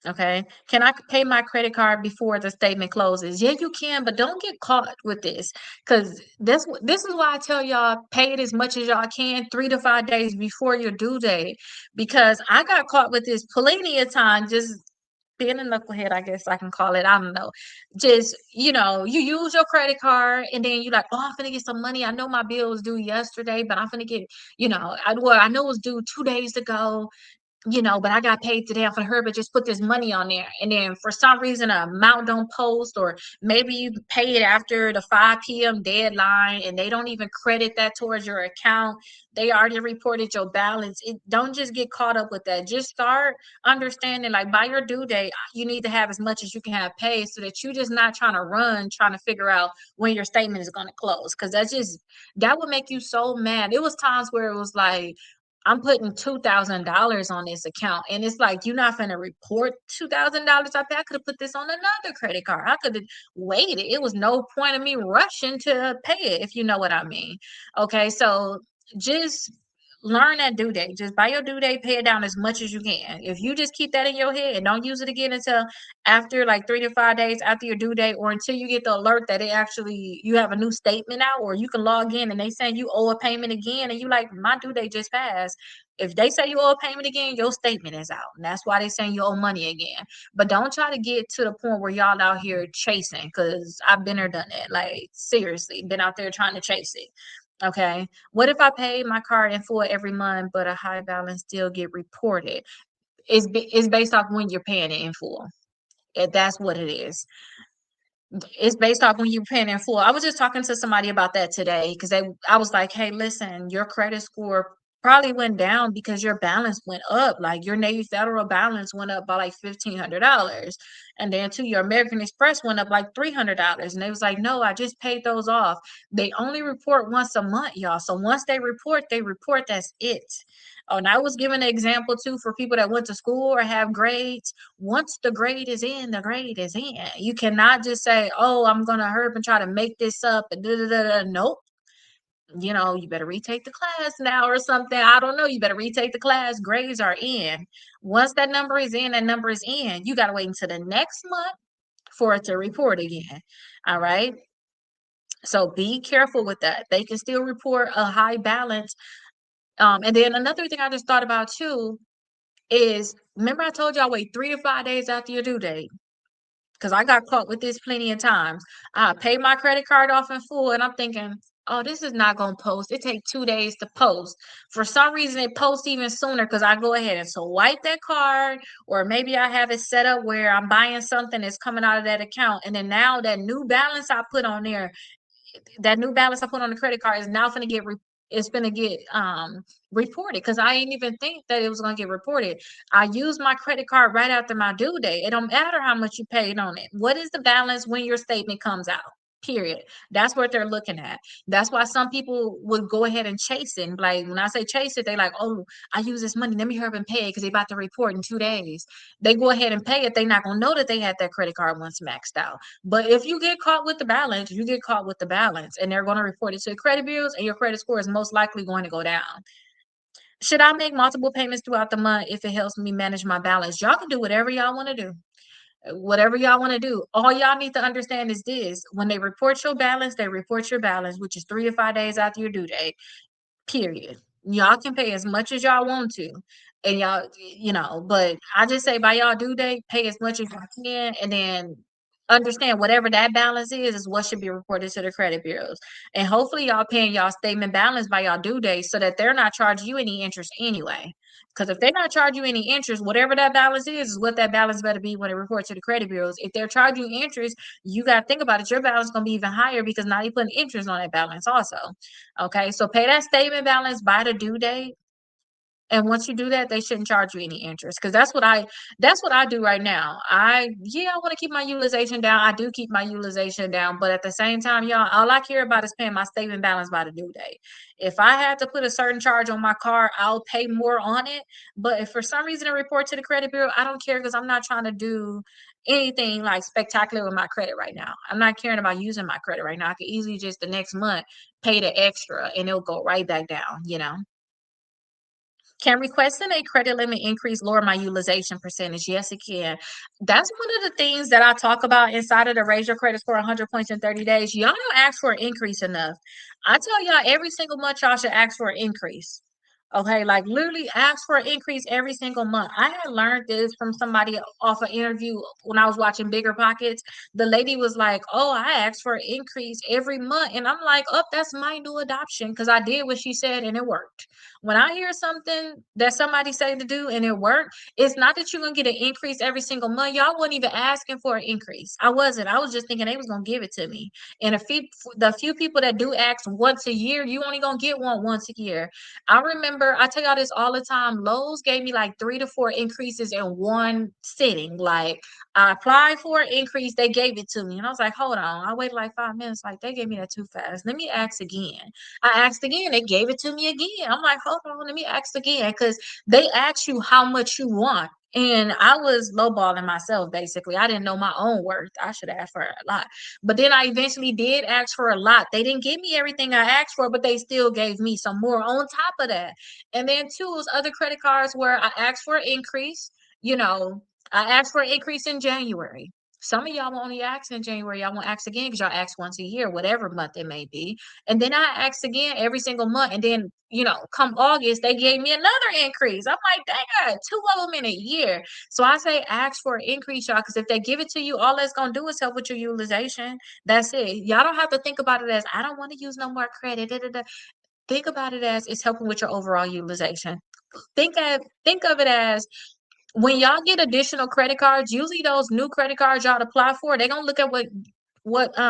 Okay. Can I pay my credit card before the statement closes? Yeah, you can, but don't get caught with this. Cause this is why I tell y'all pay it as much as y'all can 3 to 5 days before your due date. Because I got caught with this plenty of time, just being a knucklehead, I guess I can call it. I don't know. Just, you use your credit card and then you like, oh, I'm gonna get some money. I know my bill was due yesterday, but I'm gonna get, I know it was due 2 days ago, but I got paid today off of her, but just put this money on there. And then for some reason, a amount don't post, or maybe you pay it after the 5 p.m. deadline and they don't even credit that towards your account. They already reported your balance. Don't just get caught up with that. Just start understanding like by your due date, you need to have as much as you can have paid so that you're just not trying to run, trying to figure out when your statement is going to close. Cause that would make you so mad. It was times where it was like, I'm putting $2,000 on this account. And it's like, you're not going to report $2,000. I could have put this on another credit card. I could have waited. It was no point of me rushing to pay it, if you know what I mean. Okay. So just learn that due date. Just by your due date, pay it down as much as you can. If you just keep that in your head and don't use it again until after like 3 to 5 days after your due date, or until you get the alert that you have a new statement out, or you can log in and they saying you owe a payment again, and you like, my due date just passed. If they say you owe a payment again, your statement is out, and that's why they saying you owe money again. But don't try to get to the point where y'all out here chasing, because I've been there, done it. Like seriously, been out there trying to chase it. Okay. What if I pay my card in full every month, but a high balance still get reported? It's based off when you're paying it in full. That's what it is. It's based off when you're paying in full. I was just talking to somebody about that today because I was like, hey, listen, your credit score probably went down because your balance went up. Like your Navy Federal balance went up by like $1,500. And then too, your American Express went up like $300. And they was like, no, I just paid those off. They only report once a month, y'all. So once they report, that's it. Oh, and I was giving an example too for people that went to school or have grades. Once the grade is in, the grade is in. You cannot just say, oh, I'm going to hurry up and try to make this up. And da, da, da, da. Nope. You better retake the class now or something. I don't know. You better retake the class. Grades are in. Once that number is in, that number is in. You got to wait until the next month for it to report again. All right. So be careful with that. They can still report a high balance. And then another thing I just thought about too is, remember I told y'all wait 3 to 5 days after your due date? Because I got caught with this plenty of times. I paid my credit card off in full, and I'm thinking, oh, this is not gonna post. It take 2 days to post. For some reason, it posts even sooner because I go ahead and swipe that card, or maybe I have it set up where I'm buying something that's coming out of that account, and then now that new balance I put on there, that new balance I put on the credit card is now gonna get it's gonna get reported because I didn't even think that it was gonna get reported. I used my credit card right after my due date. It don't matter how much you paid on it. What is the balance when your statement comes out? Period. That's what they're looking at. That's why some people would go ahead and chase it. Like when I say chase it, they like, oh, I use this money. Let me hurry up and pay it because they about to report in 2 days. They go ahead and pay it. They're not gonna know that they had that credit card once maxed out. But if you get caught with the balance, you get caught with the balance, and they're going to report it to the credit bureaus, and your credit score is most likely going to go down. Should I make multiple payments throughout the month if it helps me manage my balance? Y'all can do whatever y'all want to do. Whatever y'all want to do. All y'all need to understand is this: when they report your balance, they report your balance, which is 3 to 5 days after your due date. Period. Y'all can pay as much as y'all want to. And y'all, but I just say by y'all due date, pay as much as y'all can, and then understand whatever that balance is what should be reported to the credit bureaus. And hopefully y'all paying y'all statement balance by y'all due date so that they're not charging you any interest anyway. Because if they're not charging you any interest, whatever that balance is what that balance better be when it reports to the credit bureaus. If they're charging you interest, you got to think about it. Your balance is going to be even higher because now you're putting interest on that balance also. Okay, so pay that statement balance by the due date. And once you do that, they shouldn't charge you any interest because that's what I do right now. I want to keep my utilization down. I do keep my utilization down, but at the same time, y'all, all I care about is paying my statement balance by the due date. If I have to put a certain charge on my car, I'll pay more on it. But if for some reason I report to the credit bureau, I don't care because I'm not trying to do anything like spectacular with my credit right now. I'm not caring about using my credit right now. I could easily just the next month pay the extra and it'll go right back down. Can requesting a credit limit increase lower my utilization percentage? Yes, it can. That's one of the things that I talk about inside of the Raise Your Credit Score 100 points in 30 days. Y'all don't ask for an increase enough. I tell y'all every single month y'all should ask for an increase. Okay, like literally ask for an increase every single month. I had learned this from somebody off an interview when I was watching Bigger Pockets. The lady was like, oh, I asked for an increase every month. And I'm like, oh, that's my new adoption because I did what she said and it worked. When I hear something that somebody say to do and it worked, it's not that you're gonna get an increase every single month. Y'all wasn't even asking for an increase. I wasn't. I was just thinking they was gonna give it to me. And the few people that do ask once a year, you only gonna get one once a year. I remember I tell y'all this all the time. Lowe's gave me like 3 to 4 increases in one sitting. Like I applied for an increase, they gave it to me. And I was like, hold on. I waited like 5 minutes. Like they gave me that too fast. Let me ask again. I asked again, they gave it to me again. I'm like, hold on, let me ask again. Because they ask you how much you want. And I was lowballing myself, basically. I didn't know my own worth. I should ask for a lot. But then I eventually did ask for a lot. They didn't give me everything I asked for, but they still gave me some more on top of that. And then two was other credit cards where I asked for an increase. You know, I asked for an increase in January. Some of y'all will only ask in January. Y'all won't ask again because y'all ask once a year, whatever month it may be. And then I asked again every single month. And then, come August, they gave me another increase. I'm like, dang, I got two of them in a year. So I say ask for an increase, y'all, because if they give it to you, all that's going to do is help with your utilization. That's it. Y'all don't have to think about it as, I don't want to use no more credit. Da, da, da. Think about it as it's helping with your overall utilization. Think of it as when y'all get additional credit cards, usually those new credit cards y'all apply for, they're gonna look at what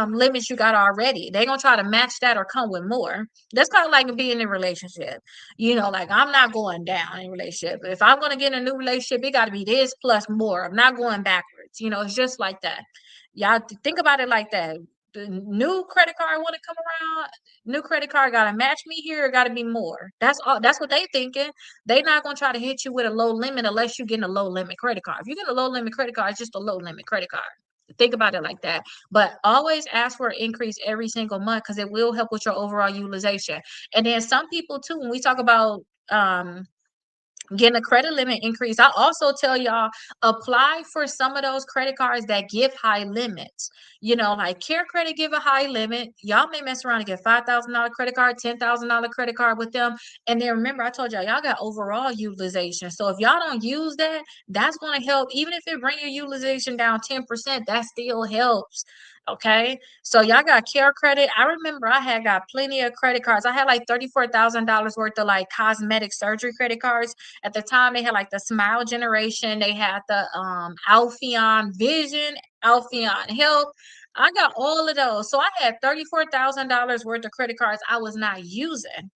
limits you got already. They're gonna try to match that or come with more. That's kind of like being in a relationship. Like I'm not going down in a relationship. If I'm gonna get in a new relationship, it gotta be this plus more. I'm not going backwards. It's just like that. Y'all think about it like that. The new credit card want to come around, new credit card gotta match me here, gotta be more. That's all. That's what they thinking. They not gonna try to hit you with a low limit unless you're getting a low limit credit card. If you get a low limit credit card, it's just a low limit credit card. Think about it like that. But always ask for an increase every single month because it will help with your overall utilization. And then some people too, when we talk about getting a credit limit increase. I also tell y'all, apply for some of those credit cards that give high limits. You know, like Care Credit give a high limit. Y'all may mess around and get $5,000 credit card, $10,000 credit card with them. And then remember, I told y'all got overall utilization. So if y'all don't use that, that's going to help. Even if it bring your utilization down 10%, that still helps. Okay. So y'all got Care Credit. I remember I had got plenty of credit cards. I had like $34,000 worth of like cosmetic surgery credit cards. At the time, they had like the Smile Generation, they had the Alpheon Vision, Alpheon Health. I got all of those. So I had $34,000 worth of credit cards I was not using.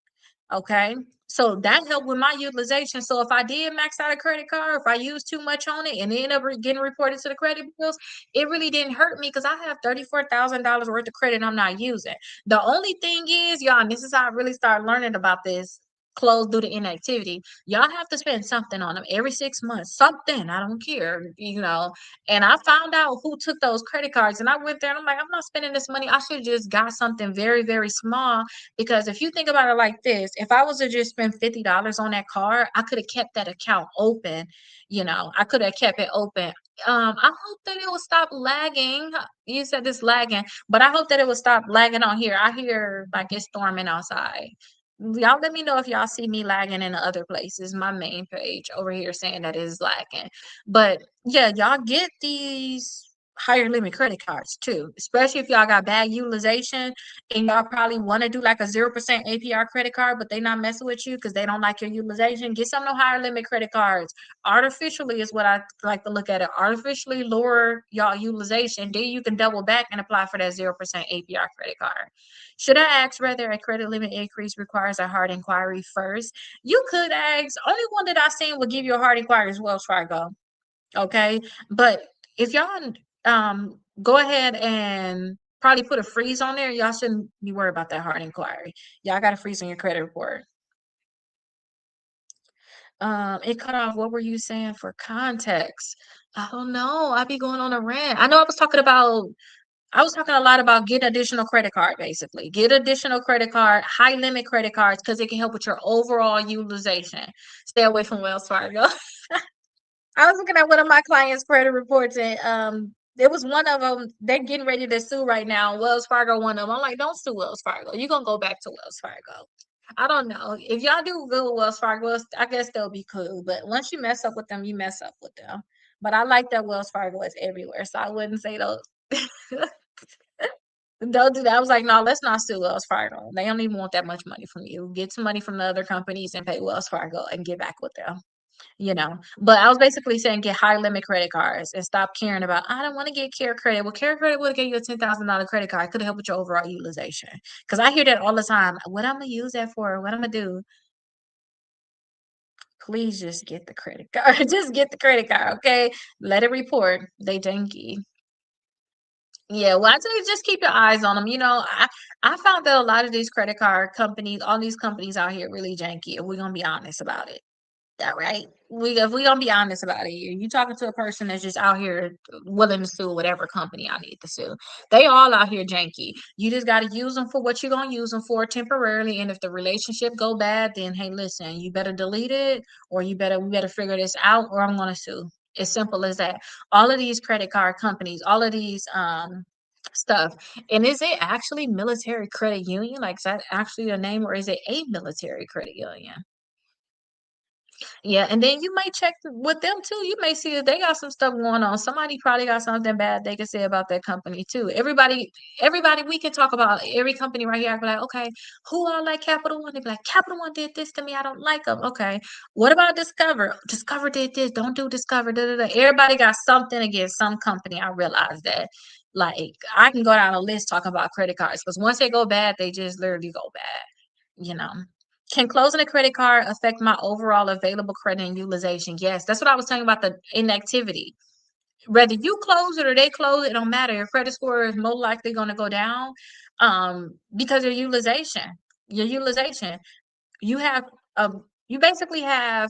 Okay. So that helped with my utilization. So if I did max out a credit card, if I used too much on it and end up getting reported to the credit bills, it really didn't hurt me because I have $34,000 worth of credit I'm not using. The only thing is, y'all, and this is how I really started learning about this closed due to inactivity. Y'all have to spend something on them every 6 months. Something. I don't care, you know. And I found out who took those credit cards and I went there and I'm like, I'm not spending this money. I should have just got something very, very small because if you think about it like this, if I was to just spend $50 on that card, I could have kept that account open. You know, I could have kept it open. I hope that it will stop lagging. You said this lagging, but I hope that it will stop lagging on here. I hear like it's storming outside. Y'all let me know if y'all see me lagging in the other places. My main page over here saying that it is lagging. But yeah, y'all get these higher limit credit cards too, especially if y'all got bad utilization and y'all probably want to do like a 0% APR credit card, but they not messing with you because they don't like your utilization. Get some of the higher limit credit cards. Artificially is what I like to look at it. Artificially lower y'all utilization. Then you can double back and apply for that 0% APR credit card. Should I ask whether a credit limit increase requires a hard inquiry first? You could ask. Only one that I've seen will give you a hard inquiry is Wells Fargo. Okay. But if y'all go ahead and probably put a freeze on there, y'all shouldn't be worried about that hard inquiry. Y'all got a freeze on your credit report. It cut off. What were you saying for context? I don't know. I be going on a rant. I know I was talking a lot about get additional credit card, basically. Get additional credit card, high limit credit cards, because it can help with your overall utilization. Stay away from Wells Fargo. I was looking at one of my clients' credit reports, and there was one of them. They're getting ready to sue right now. Wells Fargo, one of them. I'm like, don't sue Wells Fargo. You're gonna go back to Wells Fargo. I don't know if y'all do good with Wells Fargo. I guess they'll be cool. But once you mess up with them, you mess up with them. But I like that Wells Fargo is everywhere, so I wouldn't say those. Don't do that. I was like, no, let's not sue Wells Fargo. They don't even want that much money from you. Get some money from the other companies and pay Wells Fargo and get back with them. You know, but I was basically saying get high limit credit cards and stop caring about, I don't want to get Care Credit. Well, Care Credit would have gave you a $10,000 credit card. Could have helped with your overall utilization. Because I hear that all the time. What I'm going to use that for? What I'm going to do? Please just get the credit card. Just get the credit card, okay? Let it report. They janky. Yeah, well, I say just keep your eyes on them. You know, I found that a lot of these credit card companies, all these companies out here really janky, if we're gonna be honest about it. That right? If we gonna be honest about it, you talking to a person that's just out here willing to sue whatever company I need to sue. They all out here janky. You just got to use them for what you're gonna use them for temporarily. And if the relationship go bad, then hey, listen, you better delete it, or we better figure this out, or I'm gonna sue. As simple as that. All of these credit card companies, all of these stuff. And is it actually military credit union? Like is that actually the name, or is it a military credit union? Yeah, and then you may check with them too. You may see that they got some stuff going on. Somebody probably got something bad they can say about that company too. Everybody, we can talk about every company right here. I be like, okay, who all like Capital One? They be like, Capital One did this to me. I don't like them. Okay, what about Discover? Discover did this. Don't do Discover. Da, da, da. Everybody got something against some company. I realize that. Like I can go down a list talking about credit cards because once they go bad, they just literally go bad. You know. Can closing a credit card affect my overall available credit and utilization? Yes, that's what I was talking about the inactivity. Whether you close it or they close it, don't matter. Your credit score is more likely going to go down because of utilization. Your utilization. You have you basically have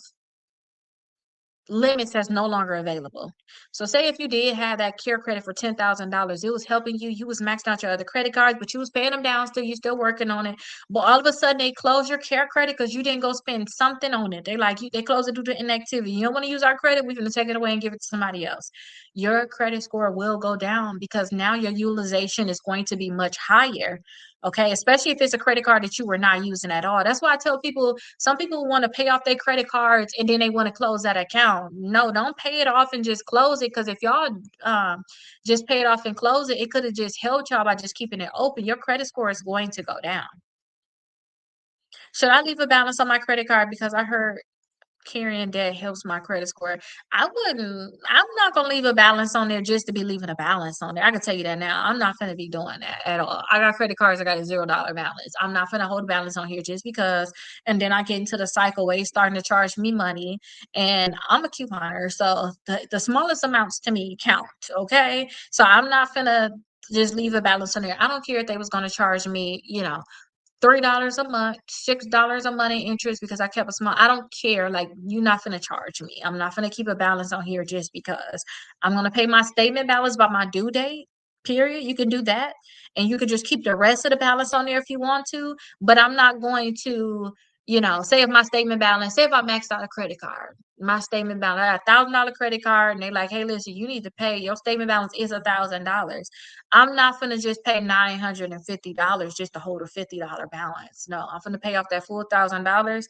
limits that's no longer available. So say if you did have that care credit for $10,000, it was helping you, you was maxed out your other credit cards, but you was paying them down still, you still working on it. But all of a sudden they close your care credit because you didn't go spend something on it. They like you, they close it due to inactivity. You don't want to use our credit, we're gonna take it away and give it to somebody else. Your credit score will go down because now your utilization is going to be much higher. Okay, especially if it's a credit card that you were not using at all. That's why I tell people, some people want to pay off their credit cards and then they want to close that account. No, don't pay it off and just close it, because if y'all just pay it off and close it, it could have just helped y'all by just keeping it open. Your credit score is going to go down. Should I leave a balance on my credit card because I heard carrying debt helps my credit score? I wouldn't. I'm not gonna leave a balance on there just to be leaving a balance on there. I can tell you that now. I'm not gonna be doing that at all. I got credit cards. I got a $0 balance. I'm not gonna hold a balance on here just because. And then I get into the cycle where they starting to charge me money, and I'm a couponer, so the smallest amounts to me count. Okay, so I'm not gonna just leave a balance on there. I don't care if they was gonna charge me, $3 a month, $6 a month in interest because I kept a small. I don't care. Like, you're not gonna charge me. I'm not gonna keep a balance on here just because. I'm gonna pay my statement balance by my due date. Period. You can do that, and you can just keep the rest of the balance on there if you want to. But I'm not going to, say if my statement balance, say if I maxed out a credit card, my statement balance, I got $1,000 credit card, and they like, hey, listen, you need to pay. Your statement balance is $1,000. I'm not gonna just pay $950 just to hold a $50 balance. No, I'm gonna pay off that full $1,000.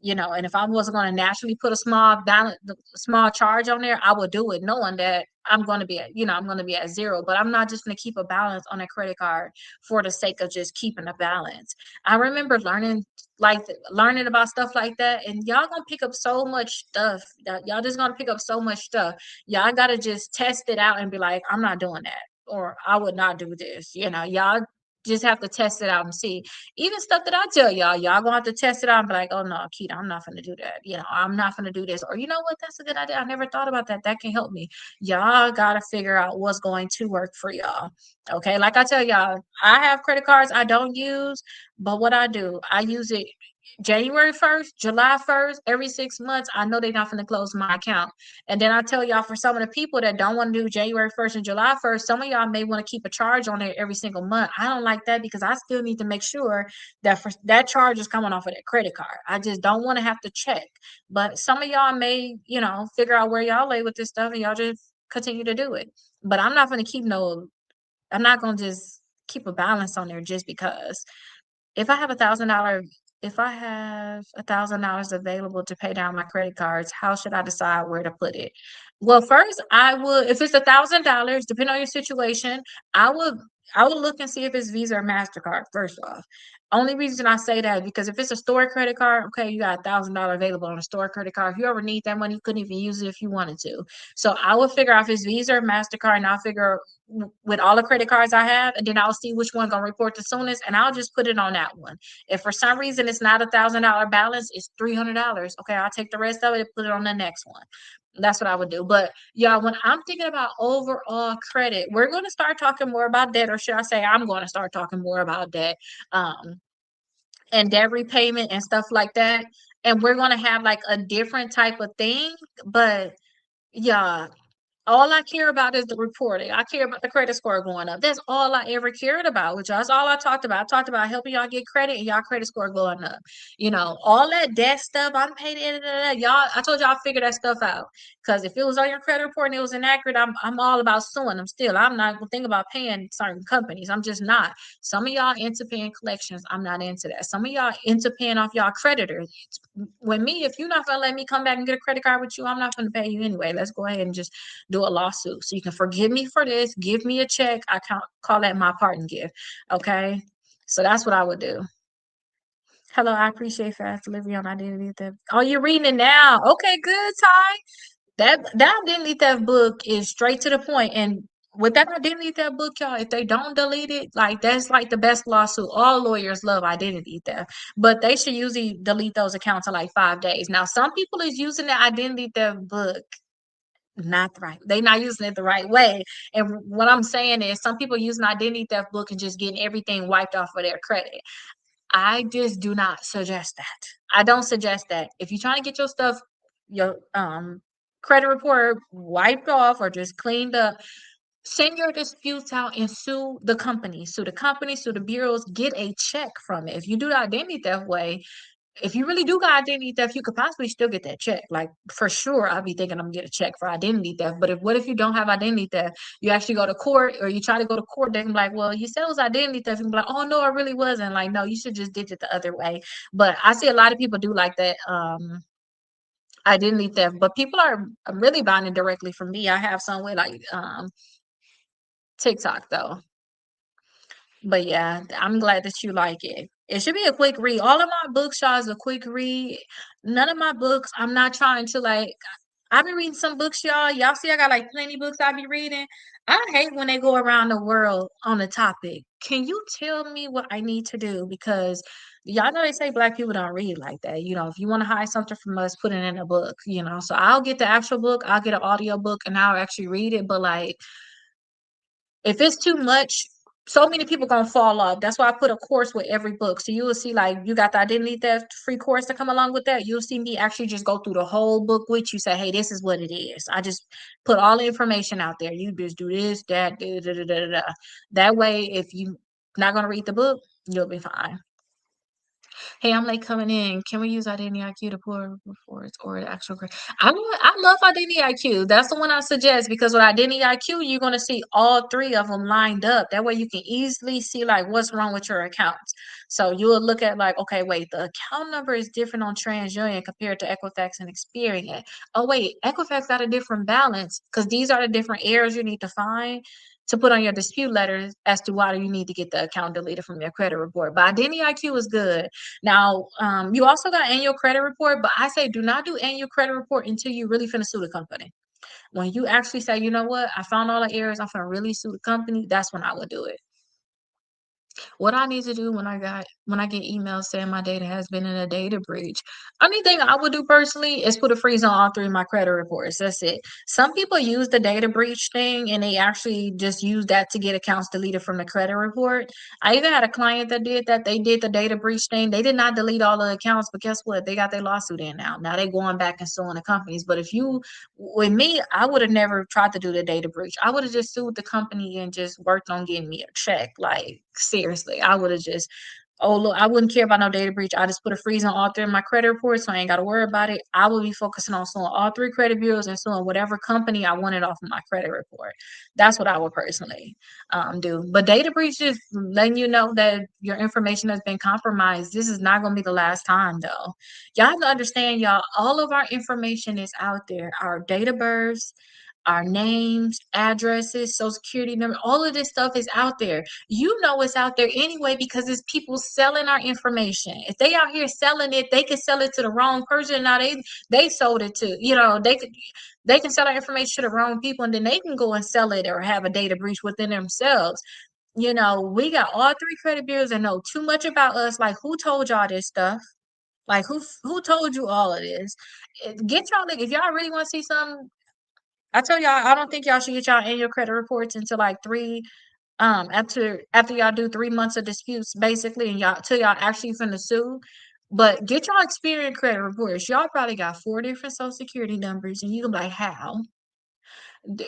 And if I wasn't gonna naturally put a small balance, small charge on there, I would do it, knowing that I'm gonna be at zero. But I'm not just gonna keep a balance on a credit card for the sake of just keeping a balance. I remember learning about stuff like that, and y'all gonna pick up so much stuff. Y'all just gonna pick up so much stuff. Y'all gotta just test it out and be like, I'm not doing that, or I would not do this. Y'all just have to test it out and see. Even stuff that I tell y'all gonna have to test it out and be like, oh no, Keita, I'm not gonna do that. I'm not gonna do this. Or you know what? That's a good idea. I never thought about that. That can help me. Y'all gotta figure out what's going to work for y'all. Okay. Like I tell y'all, I have credit cards I don't use, but what I do, I use it January 1st, July 1st, every 6 months. I know they're not going to close my account. And then I tell y'all, for some of the people that don't want to do January 1st and July 1st, some of y'all may want to keep a charge on there every single month. I don't like that because I still need to make sure that that charge is coming off of that credit card. I just don't want to have to check. But some of y'all may, figure out where y'all lay with this stuff and y'all just continue to do it. But I'm not going to just keep a balance on there just because. If I have $1,000 available to pay down my credit cards, how should I decide where to put it? Well, first I would, if it's $1,000, depending on your situation, I would I would look and see if it's Visa or MasterCard, first off. Only reason I say that is because if it's a store credit card, okay, you got $1,000 available on a store credit card. If you ever need that money, you couldn't even use it if you wanted to. So I would figure out if it's Visa or MasterCard, and I'll figure with all the credit cards I have, and then I'll see which one gonna report the soonest, and I'll just put it on that one. If for some reason it's not $1,000 balance, it's $300. Okay, I'll take the rest of it and put it on the next one. That's what I would do. But yeah, when I'm thinking about overall credit, we're going to start talking more about debt, or should I say, I'm going to start talking more about debt, and debt repayment and stuff like that. And we're going to have like a different type of thing. But yeah, all I care about is the reporting. I care about the credit score going up. That's all I ever cared about with y'all. That's all I talked about. I talked about helping y'all get credit and y'all credit score going up. All that debt stuff, I'm paid in. Y'all, I told y'all I figure that stuff out. Because if it was on your credit report and it was inaccurate, I'm all about suing them still. I'm not gonna think about paying certain companies. I'm just not. Some of y'all into paying collections. I'm not into that. Some of y'all into paying off y'all creditors. When me, if you're not gonna let me come back and get a credit card with you, I'm not gonna pay you anyway. Let's go ahead and just do a lawsuit. So you can forgive me for this, give me a check. I can't call that my pardon gift. Okay. So that's what I would do. Hello, I appreciate fast delivery on identity theft. Oh, you're reading it now. Okay, good, Ty. That identity theft book is straight to the point. And with that identity theft book, y'all, if they don't delete it, like that's like the best lawsuit. All lawyers love identity theft, but they should usually delete those accounts in like 5 days. Now, some people is using the identity theft book not the right. They're not using it the right way. And what I'm saying is some people use an identity theft book and just getting everything wiped off of their credit. I just do not suggest that. I don't suggest that. If you're trying to get your stuff, your credit report wiped off or just cleaned up, send your disputes out and sue the company. Sue the company, sue the bureaus, get a check from it. If you do the identity theft way, if you really do got identity theft, you could possibly still get that check. Like for sure, I'll be thinking I'm gonna get a check for identity theft. But if what if you don't have identity theft? You actually go to court or you try to go to court, they can be like, well, you said it was identity theft. And be like, oh no, it really wasn't. Like, no, you should just did it the other way. But I see a lot of people do like that identity theft, but people are really buying it directly from me. I have some with like TikTok though. But yeah, I'm glad that you like it. It should be a quick read. All of my books, y'all, is a quick read. None of my books, I'm not trying to like. I've been reading some books, y'all. Y'all see, I got like plenty books I be reading. I hate when they go around the world on a topic. Can you tell me what I need to do? Because y'all know they say black people don't read like that. You know, if you want to hide something from us, put it in a book. You know, so I'll get the actual book, I'll get an audio book, and I'll actually read it. But like if it's too much, so many people gonna fall off. That's why I put a course with every book. So you will see like you got the identity theft free course to come along with that. You'll see me actually just go through the whole book with you, say, hey, this is what it is. I just put all the information out there. You just do this, that, da, da, da, da, da. That way, if you not gonna read the book, you'll be fine. Hey, I'm late coming in. Can we use Identity IQ to pull reports or the actual grade? I love Identity IQ. That's the one I suggest because with Identity IQ, you're gonna see all three of them lined up. That way you can easily see like what's wrong with your accounts. So you will look at like, okay, wait, the account number is different on TransUnion compared to Equifax and Experian. Oh wait, Equifax got a different balance because these are the different errors you need to find to put on your dispute letters as to why you need to get the account deleted from your credit report. But Identity IQ is good. Now, you also got annual credit report, but I say do not do annual credit report until you really finna sue the company. When you actually say, you know what, I found all the errors, I'm finna really sue the company, that's when I would do it. What I need to do when I get emails saying my data has been in a data breach. Only thing I would do personally is put a freeze on all three of my credit reports. That's it. Some people use the data breach thing and they actually just use that to get accounts deleted from the credit report. I even had a client that did that. They did the data breach thing. They did not delete all the accounts, but guess what? They got their lawsuit in now. Now they going back and suing the companies. But if you with me, I would have never tried to do the data breach. I would have just sued the company and just worked on getting me a check. Like seriously, I would have just, oh look, I wouldn't care about no data breach. I just put a freeze on all three of my credit reports, so I ain't got to worry about it. I will be focusing on suing all three credit bureaus and suing whatever company I wanted off of my credit report. That's what I would personally do. But data breach is letting you know that your information has been compromised. This is not going to be the last time, though. Y'all have to understand, y'all. All of our information is out there. Our date of births, our names, addresses, social security number, all of this stuff is out there. You know it's out there anyway because it's people selling our information. If they out here selling it, they could sell it to the wrong person. Now they sold it to, you know, they can sell our information to the wrong people and then they can go and sell it or have a data breach within themselves. You know, we got all three credit bureaus that know too much about us. Like who told y'all this stuff? Like who told you all of this? Get y'all like if y'all really want to see some I tell y'all, I don't think y'all should get y'all annual credit reports until like three, after y'all do 3 months of disputes, basically, and y'all till y'all actually finna sue. But get y'all Experian credit reports. Y'all probably got 4 different social security numbers, and you can be like, how?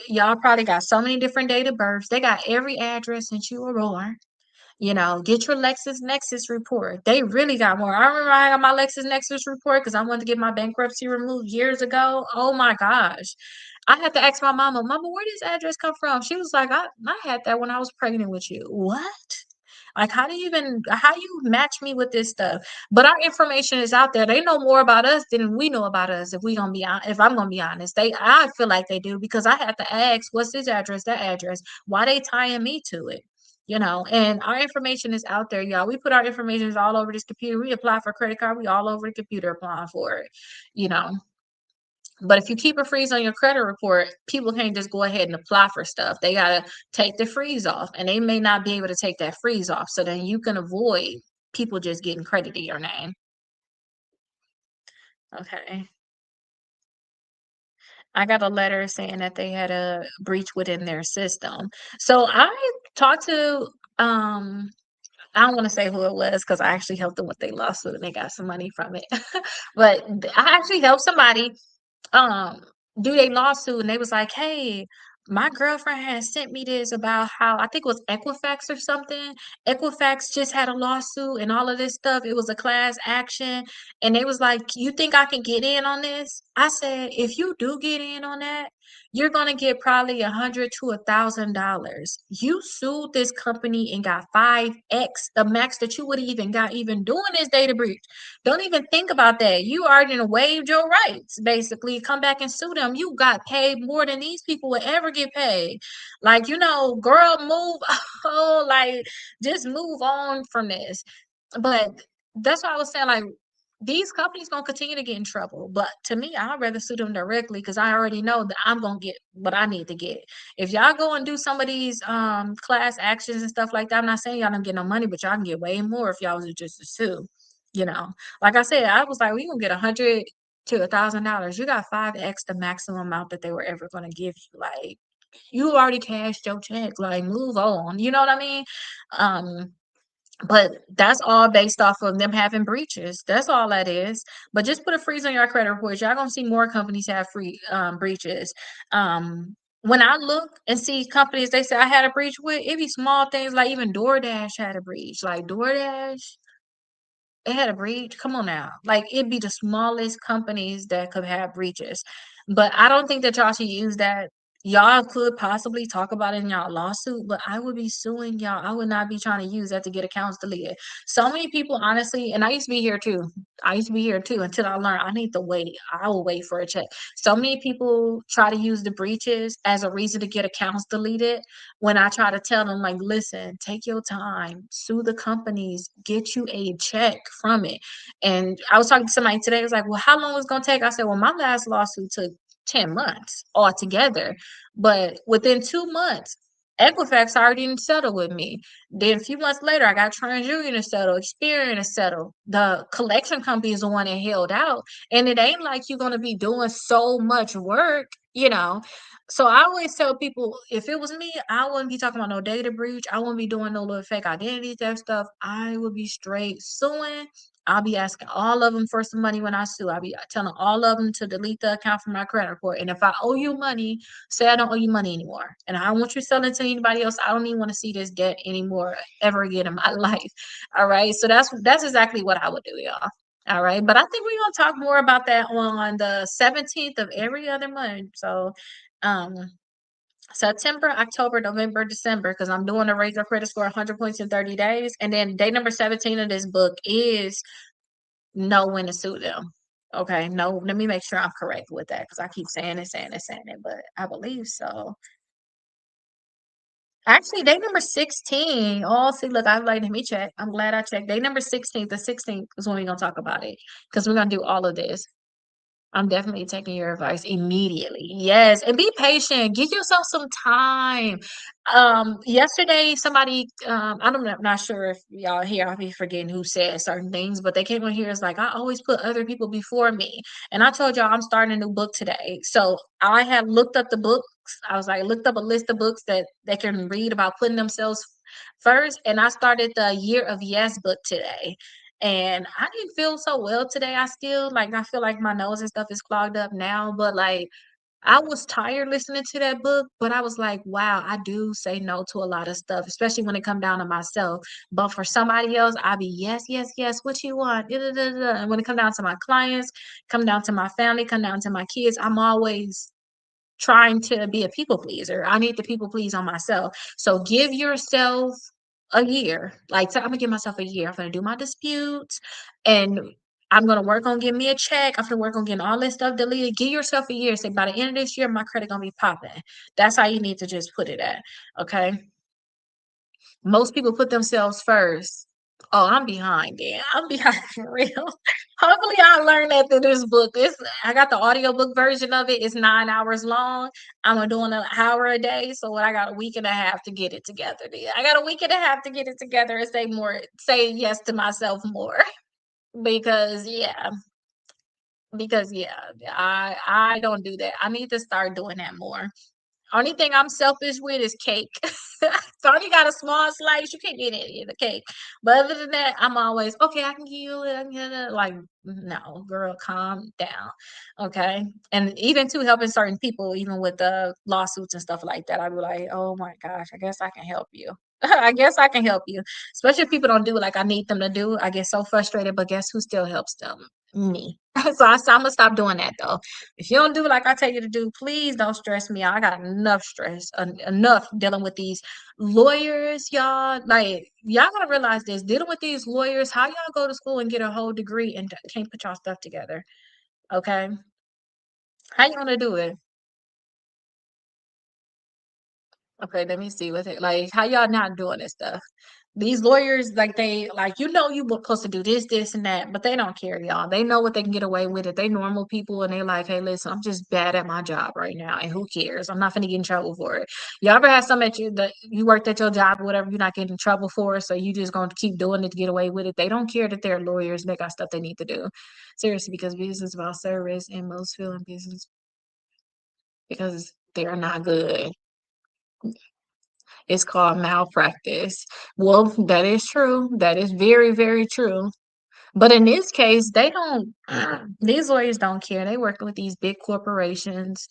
Y'all probably got so many different date of births. They got every address since you were born. You know, get your LexisNexis report. They really got more. I remember I got my LexisNexis report because I wanted to get my bankruptcy removed years ago. Oh my gosh. I had to ask my mama, Mama, where does address come from? She was like, I had that when I was pregnant with you. What? Like, how you match me with this stuff? But our information is out there. They know more about us than we know about us. If I'm gonna be honest, I feel like they do because I had to ask, what's this address, that address? Why they tying me to it? You know, and our information is out there, y'all. We put our information all over this computer. We apply for a credit card. We all over the computer applying for it. You know, but if you keep a freeze on your credit report, people can't just go ahead and apply for stuff. They got to take the freeze off, and they may not be able to take that freeze off. So then you can avoid people just getting credit to your name. Okay. I got a letter saying that they had a breach within their system. So I talked to, I don't want to say who it was because I actually helped them with their lawsuit and they got some money from it. But I actually helped somebody um do they lawsuit, and they was like, "Hey, my girlfriend has sent me this about how," I think it was Equifax or something. Equifax just had a lawsuit and all of this stuff. It was a class action, and they was like, "You think I can get in on this?" I said, "If you do get in on that, you're gonna get probably $100 to $1,000. You sued this company and got 5x the max that you would have even got even doing this data breach. Don't even think about that. You already done waived your rights, basically. Come back and sue them. You got paid more than these people would ever get paid. Like, girl, move oh, like, just move on from this. But that's why I was saying, like, these companies gonna continue to get in trouble. But to me, I'd rather sue them directly because I already know that I'm gonna get what I need to get. If y'all go and do some of these class actions and stuff like that, I'm not saying y'all don't get no money, but y'all can get way more if y'all was just to sue. You know, like I said, I was like, we gonna get $100 to $1,000. You got 5x the maximum amount that they were ever gonna give you. Like, you already cashed your check. Like, move on. You know what I mean? Um, but that's all based off of them having breaches. That's all that is. But just put a freeze on your credit reports. Y'all gonna see more companies have free breaches. When I look and see companies they say I had a breach with, it be small things like even DoorDash had a breach. Like DoorDash, it had a breach. Come on now. Like it'd be the smallest companies that could have breaches. But I don't think that y'all should use that. Y'all could possibly talk about it in y'all lawsuit, but I would be suing y'all. I would not be trying to use that to get accounts deleted. So many people, honestly, and I used to be here too. I used to be here too until I learned I need to wait. I will wait for a check. So many people try to use the breaches as a reason to get accounts deleted when I try to tell them, like, listen, take your time, sue the companies, get you a check from it. And I was talking to somebody today, it was like, well, how long is it gonna take? I said, well, my last lawsuit took 10 months altogether. But within 2 months, Equifax already didn't settle with me. Then a few months later, I got TransUnion to settle, Experian to settle. The collection company is the one that held out. And it ain't like you're gonna be doing so much work. So I always tell people, if it was me, I wouldn't be talking about no data breach. I wouldn't be doing no little fake identity theft stuff. I would be straight suing. I'll be asking all of them for some money when I sue. I'll be telling all of them to delete the account from my credit report. And if I owe you money, say I don't owe you money anymore. And I don't want you selling to anybody else. I don't even want to see this debt anymore ever again in my life. All right. So that's exactly what I would do, y'all. All right. But I think we're gonna talk more about that on the 17th of every other month. So um September, October, November, December, because I'm doing a raise your credit score 100 points in 30 days. And then day number 17 of this book is know when to sue them. Okay, no, let me make sure I'm correct with that because I keep saying it, but I believe so. Actually, day number 16. Oh, see, look, I like, let me check. I'm glad I checked. Day number 16, the 16th is when we're gonna talk about it because we're gonna do all of this. I'm definitely taking your advice immediately. Yes, and be patient. Give yourself some time. Yesterday, somebody, I don't know, I'm not sure if y'all here, I'll be forgetting who said certain things, but they came on here. It's like, I always put other people before me. And I told y'all I'm starting a new book today. So I have looked up the books. I was like, looked up a list of books that they can read about putting themselves first. And I started the Year of Yes book today. And I didn't feel so well today. I feel like my nose and stuff is clogged up now, but like I was tired listening to that book, but I was like, wow, I do say no to a lot of stuff, especially when it come down to myself. But for somebody else, I be yes, yes, yes, what you want? Da, da, da, da. And when it come down to my clients, come down to my family, come down to my kids, I'm always trying to be a people pleaser. I need to people please on myself. So give yourself a year. Like, so I'm gonna give myself a year. I'm gonna do my disputes and I'm gonna work on getting me a check. I'm gonna work on getting all this stuff deleted. Give yourself a year. Say by the end of this year, my credit gonna be popping. That's how you need to just put it at. Okay. Most people put themselves first. Oh, I'm behind then. I'm behind for real. Hopefully I learned that through this book. I got the audiobook version of it. It's 9 hours long. I'm doing an hour a day. So I got a week and a half to get it together. Then I got a week and a half to get it together and say yes to myself more. because yeah, because I don't do that. I need to start doing that more. Only thing I'm selfish with is cake. So I only got a small slice. You can't get any of the cake. But other than that, I'm always okay. I can give you it. I can get it. Like, no, girl, calm down. Okay. And even to helping certain people, even with the lawsuits and stuff like that, I'd be like, oh my gosh, I guess I can help you. I guess I can help you. Especially if people don't do like I need them to do. I get so frustrated, but guess who still helps them? Me. So I'm gonna stop doing that though. If you don't do like I tell you to do, please don't stress me out. I got enough stress, enough dealing with these lawyers, y'all. Like, y'all gotta realize this: dealing with these lawyers, how y'all go to school and get a whole degree and can't put y'all stuff together? Okay, how you gonna do it? Okay, let me see what it like. How y'all not doing this stuff? These lawyers, like they like you were supposed to do this, this, and that, but they don't care, y'all. They know what they can get away with it. They normal people and they like, hey, listen, I'm just bad at my job right now, and who cares? I'm not gonna get in trouble for it. You ever had some at you that you worked at your job or whatever, you're not getting in trouble for it, so you just gonna keep doing it to get away with it. They don't care that they're lawyers, they got stuff they need to do. Seriously, because business is about service and most feel in business because they're not good. It's called malpractice. Well, that is true. That is very, very true. But in this case, they don't, these lawyers don't care. They working with these big corporations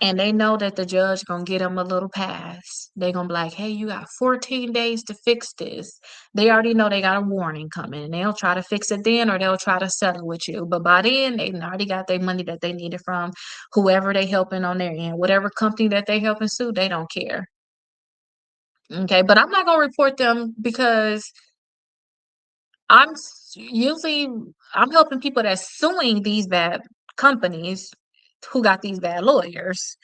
and they know that the judge gonna get them a little pass. They gonna be like, hey, you got 14 days to fix this. They already know they got a warning coming and they'll try to fix it then or they'll try to settle with you. But by then, they already got their money that they needed from whoever they helping on their end. Whatever company that they helping sue, they don't care. Okay, but I'm not gonna report them because usually I'm helping people that's suing these bad companies who got these bad lawyers.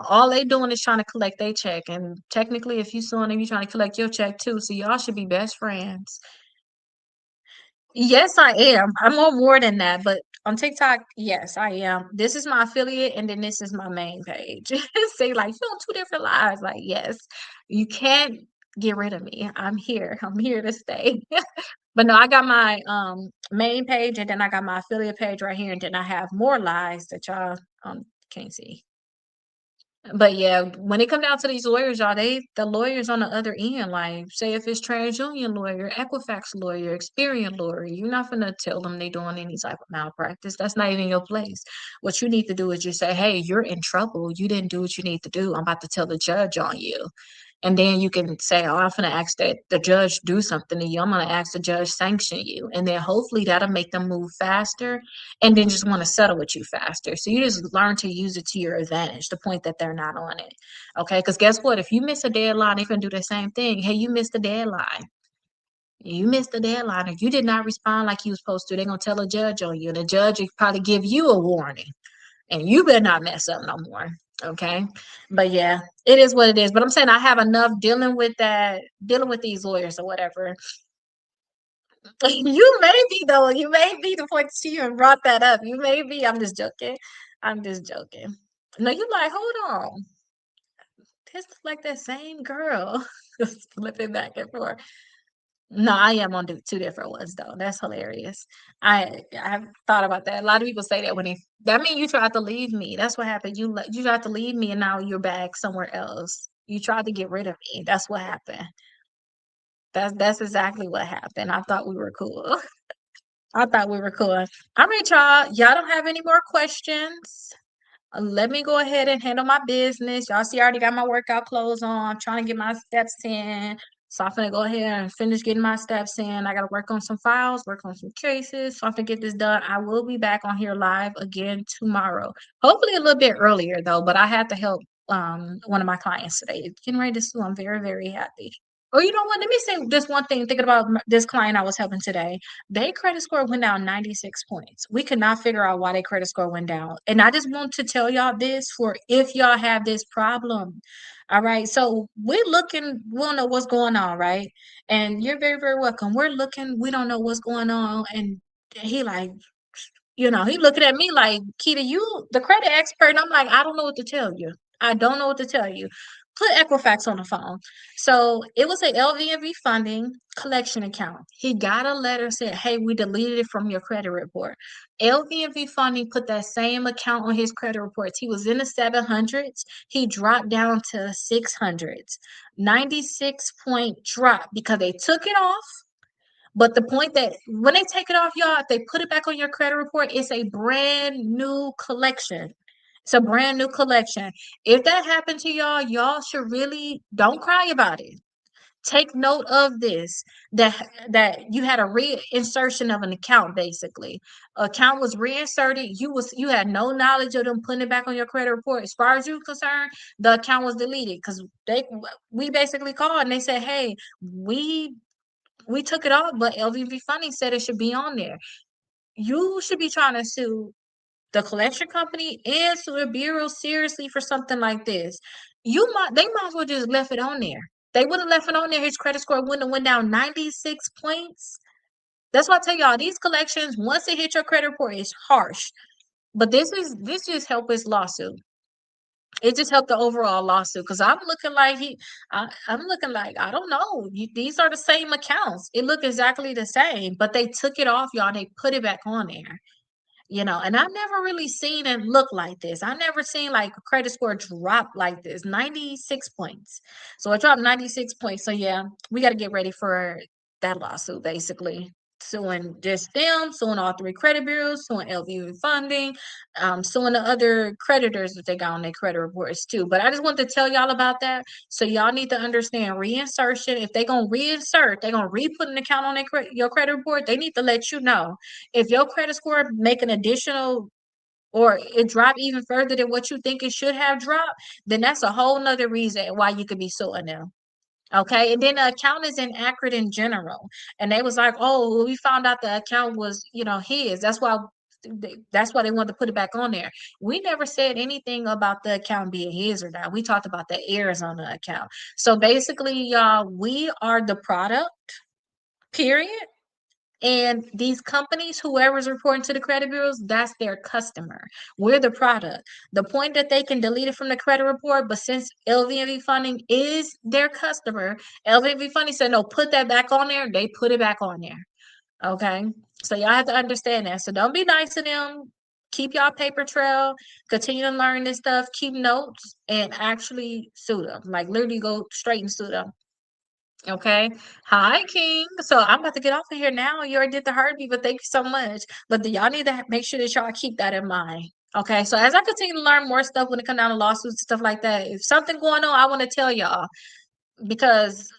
All they doing is trying to collect their check, and technically, if you suing them, you trying to collect your check too. So y'all should be best friends. Yes, I am. I'm on more than that, but on TikTok, yes, I am. This is my affiliate, and then this is my main page. Say like you on two different lives. Like, yes, you can't get rid of me. I'm here. I'm here to stay. But no, I got my main page, and then I got my affiliate page right here, and then I have more lies that y'all can't see. But yeah, when it come down to these lawyers, y'all, the lawyers on the other end, like say if it's TransUnion lawyer, Equifax lawyer, Experian lawyer, you're not gonna tell them they doing any type of malpractice. That's not even your place. What you need to do is just say, hey, you're in trouble. You didn't do what you need to do. I'm about to tell the judge on you. And then you can say, oh, I'm gonna ask that the judge do something to you. I'm gonna ask the judge sanction you. And then hopefully that'll make them move faster and then just want to settle with you faster. So you just learn to use it to your advantage, the point that they're not on it. Okay. Because guess what? If you miss a deadline, they can do the same thing. Hey, you missed the deadline. You missed the deadline. If you did not respond like you was supposed to, they're gonna tell a judge on you. The judge will probably give you a warning. And you better not mess up no more. Okay. But yeah, it is what it is. But I'm saying I have enough dealing with these lawyers or whatever. You may be though. You may be the point to you and brought that up. You may be. I'm just joking. I'm just joking. No, you like, hold on. This look like that same girl. Just flipping back and forth. No, I am on two different ones though. That's hilarious. I've thought about that. A lot of people say that when that means you tried to leave me. That's what happened. You tried to leave me and now you're back somewhere else. You tried to get rid of me. That's what happened. That's exactly what happened. I thought we were cool. I thought we were cool. All right, y'all. Y'all don't have any more questions. Let me go ahead and handle my business. Y'all see, I already got my workout clothes on. I'm trying to get my steps in. So I'm gonna go ahead and finish getting my steps in. I gotta work on some files, work on some cases. So I'm gonna get this done. I will be back on here live again tomorrow. Hopefully a little bit earlier though, but I had to help one of my clients today. Getting ready to sue. I'm very, very happy. Oh, you know what? Let me say this one thing. Thinking about this client I was helping today, their credit score went down 96 points. We could not figure out why their credit score went down. And I just want to tell y'all this for if y'all have this problem. All right. So we're looking, we don't know what's going on, right? And you're very, very welcome. We're looking, we don't know what's going on. And he like, he looking at me like, Keita, you the credit expert. And I'm like, I don't know what to tell you. I don't know what to tell you. put Equifax on the phone. So it was a LVNV funding collection account. He got a letter said, "Hey, we deleted it from your credit report." LVNV funding put that same account on his credit reports. He was in the 700s. He dropped down to 600s. 96-point drop because they took it off. But the point that when they take it off, y'all, if they put it back on your credit report, it's a brand new collection. It's a brand new collection. If that happened to y'all, y'all should really don't cry about it. Take note of this that you had a reinsertion of an account basically. Account was reinserted. You had no knowledge of them putting it back on your credit report. As far as you concerned, the account was deleted because we basically called and they said, "Hey, we took it off, but LVB Funding said it should be on there." You should be trying to sue the collection company and sue the bureau seriously for something like this. They might as well just left it on there. They would have left it on there. His credit score wouldn't have went down 96 points. That's why I tell y'all these collections, once it hit your credit report, it's harsh. But this just helped his lawsuit. It just helped the overall lawsuit because I'm looking like I don't know. These are the same accounts. It looked exactly the same, but they took it off, y'all. And they put it back on there. And I've never really seen it look like this. I never seen like a credit score drop like this. 96 points. So it dropped 96 points. So yeah, we got to get ready for that lawsuit basically. Suing just them, suing all three credit bureaus, suing LVU funding, suing the other creditors that they got on their credit reports too. But I just want to tell y'all about that. So y'all need to understand reinsertion. If they're gonna reinsert, they're gonna re-put an account on your credit report, they need to let you know if your credit score make an additional or it drop even further than what you think it should have dropped, then that's a whole nother reason why you could be suing them. Okay. And then the account is inaccurate in general. And they was like, "Oh, well, we found out the account was, his. That's why they wanted to put it back on there." We never said anything about the account being his or not. We talked about the errors on the account. So basically, y'all, we are the product, period. And these companies, whoever's reporting to the credit bureaus, that's their customer. We're the product. The point that they can delete it from the credit report, but since LVMV funding is their customer, LVMV funding said, "No, put that back on there." They put it back on there. Okay. So y'all have to understand that. So don't be nice to them. Keep y'all paper trail. Continue to learn this stuff. Keep notes and actually sue them. Like literally go straight and sue them. Okay. Hi, King. So I'm about to get off of here now. You already did the heartbeat, but thank you so much. But y'all need to make sure that y'all keep that in mind. Okay. So as I continue to learn more stuff when it comes down to lawsuits and stuff like that, if something going on, I want to tell y'all because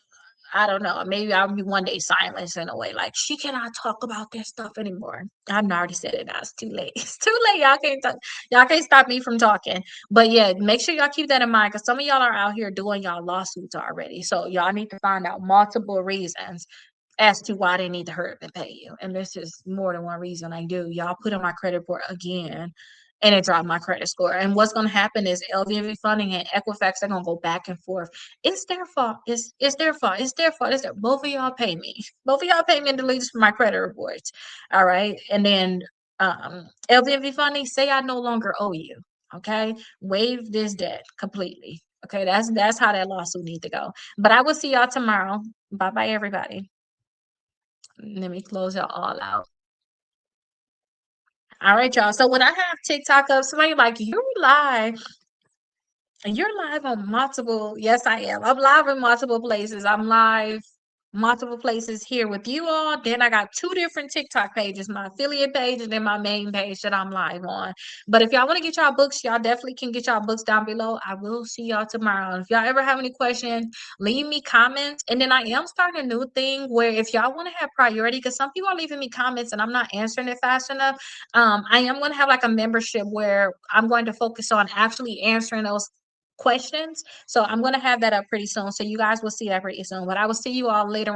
I don't know. Maybe I'll be one day silenced in a way. Like she cannot talk about this stuff anymore. I've already said it now. It's too late. It's too late. Y'all can't talk. Y'all can't stop me from talking. But yeah, make sure y'all keep that in mind because some of y'all are out here doing y'all lawsuits already. So y'all need to find out multiple reasons as to why they need to hurry up and pay you. And this is more than one reason I do. Y'all put on my credit report again and it dropped my credit score. And what's going to happen is LVMV funding and Equifax are going to go back and forth. It's their fault. It's their fault. It's their fault. Both of y'all pay me. Both of y'all pay me and delete this from my credit reports. All right. And then LVMV funding say I no longer owe you. Okay. Waive this debt completely. Okay. That's how that lawsuit need to go. But I will see y'all tomorrow. Bye bye, everybody. Let me close y'all all out. All right, y'all. So when I have TikTok up, somebody like, you're live on multiple. Yes, I am. I'm live in multiple places. I'm live multiple places here with you all. Then I got two different TikTok pages, my affiliate page and then my main page that I'm live on. But if y'all want to get y'all books, y'all definitely can get y'all books down below. I will see y'all tomorrow. If y'all ever have any questions, leave me comments. And then I am starting a new thing where if y'all want to have priority, because some people are leaving me comments and I'm not answering it fast enough. I am going to have like a membership where I'm going to focus on actually answering those questions. So I'm going to have that up pretty soon. So you guys will see that pretty soon. But I will see you all later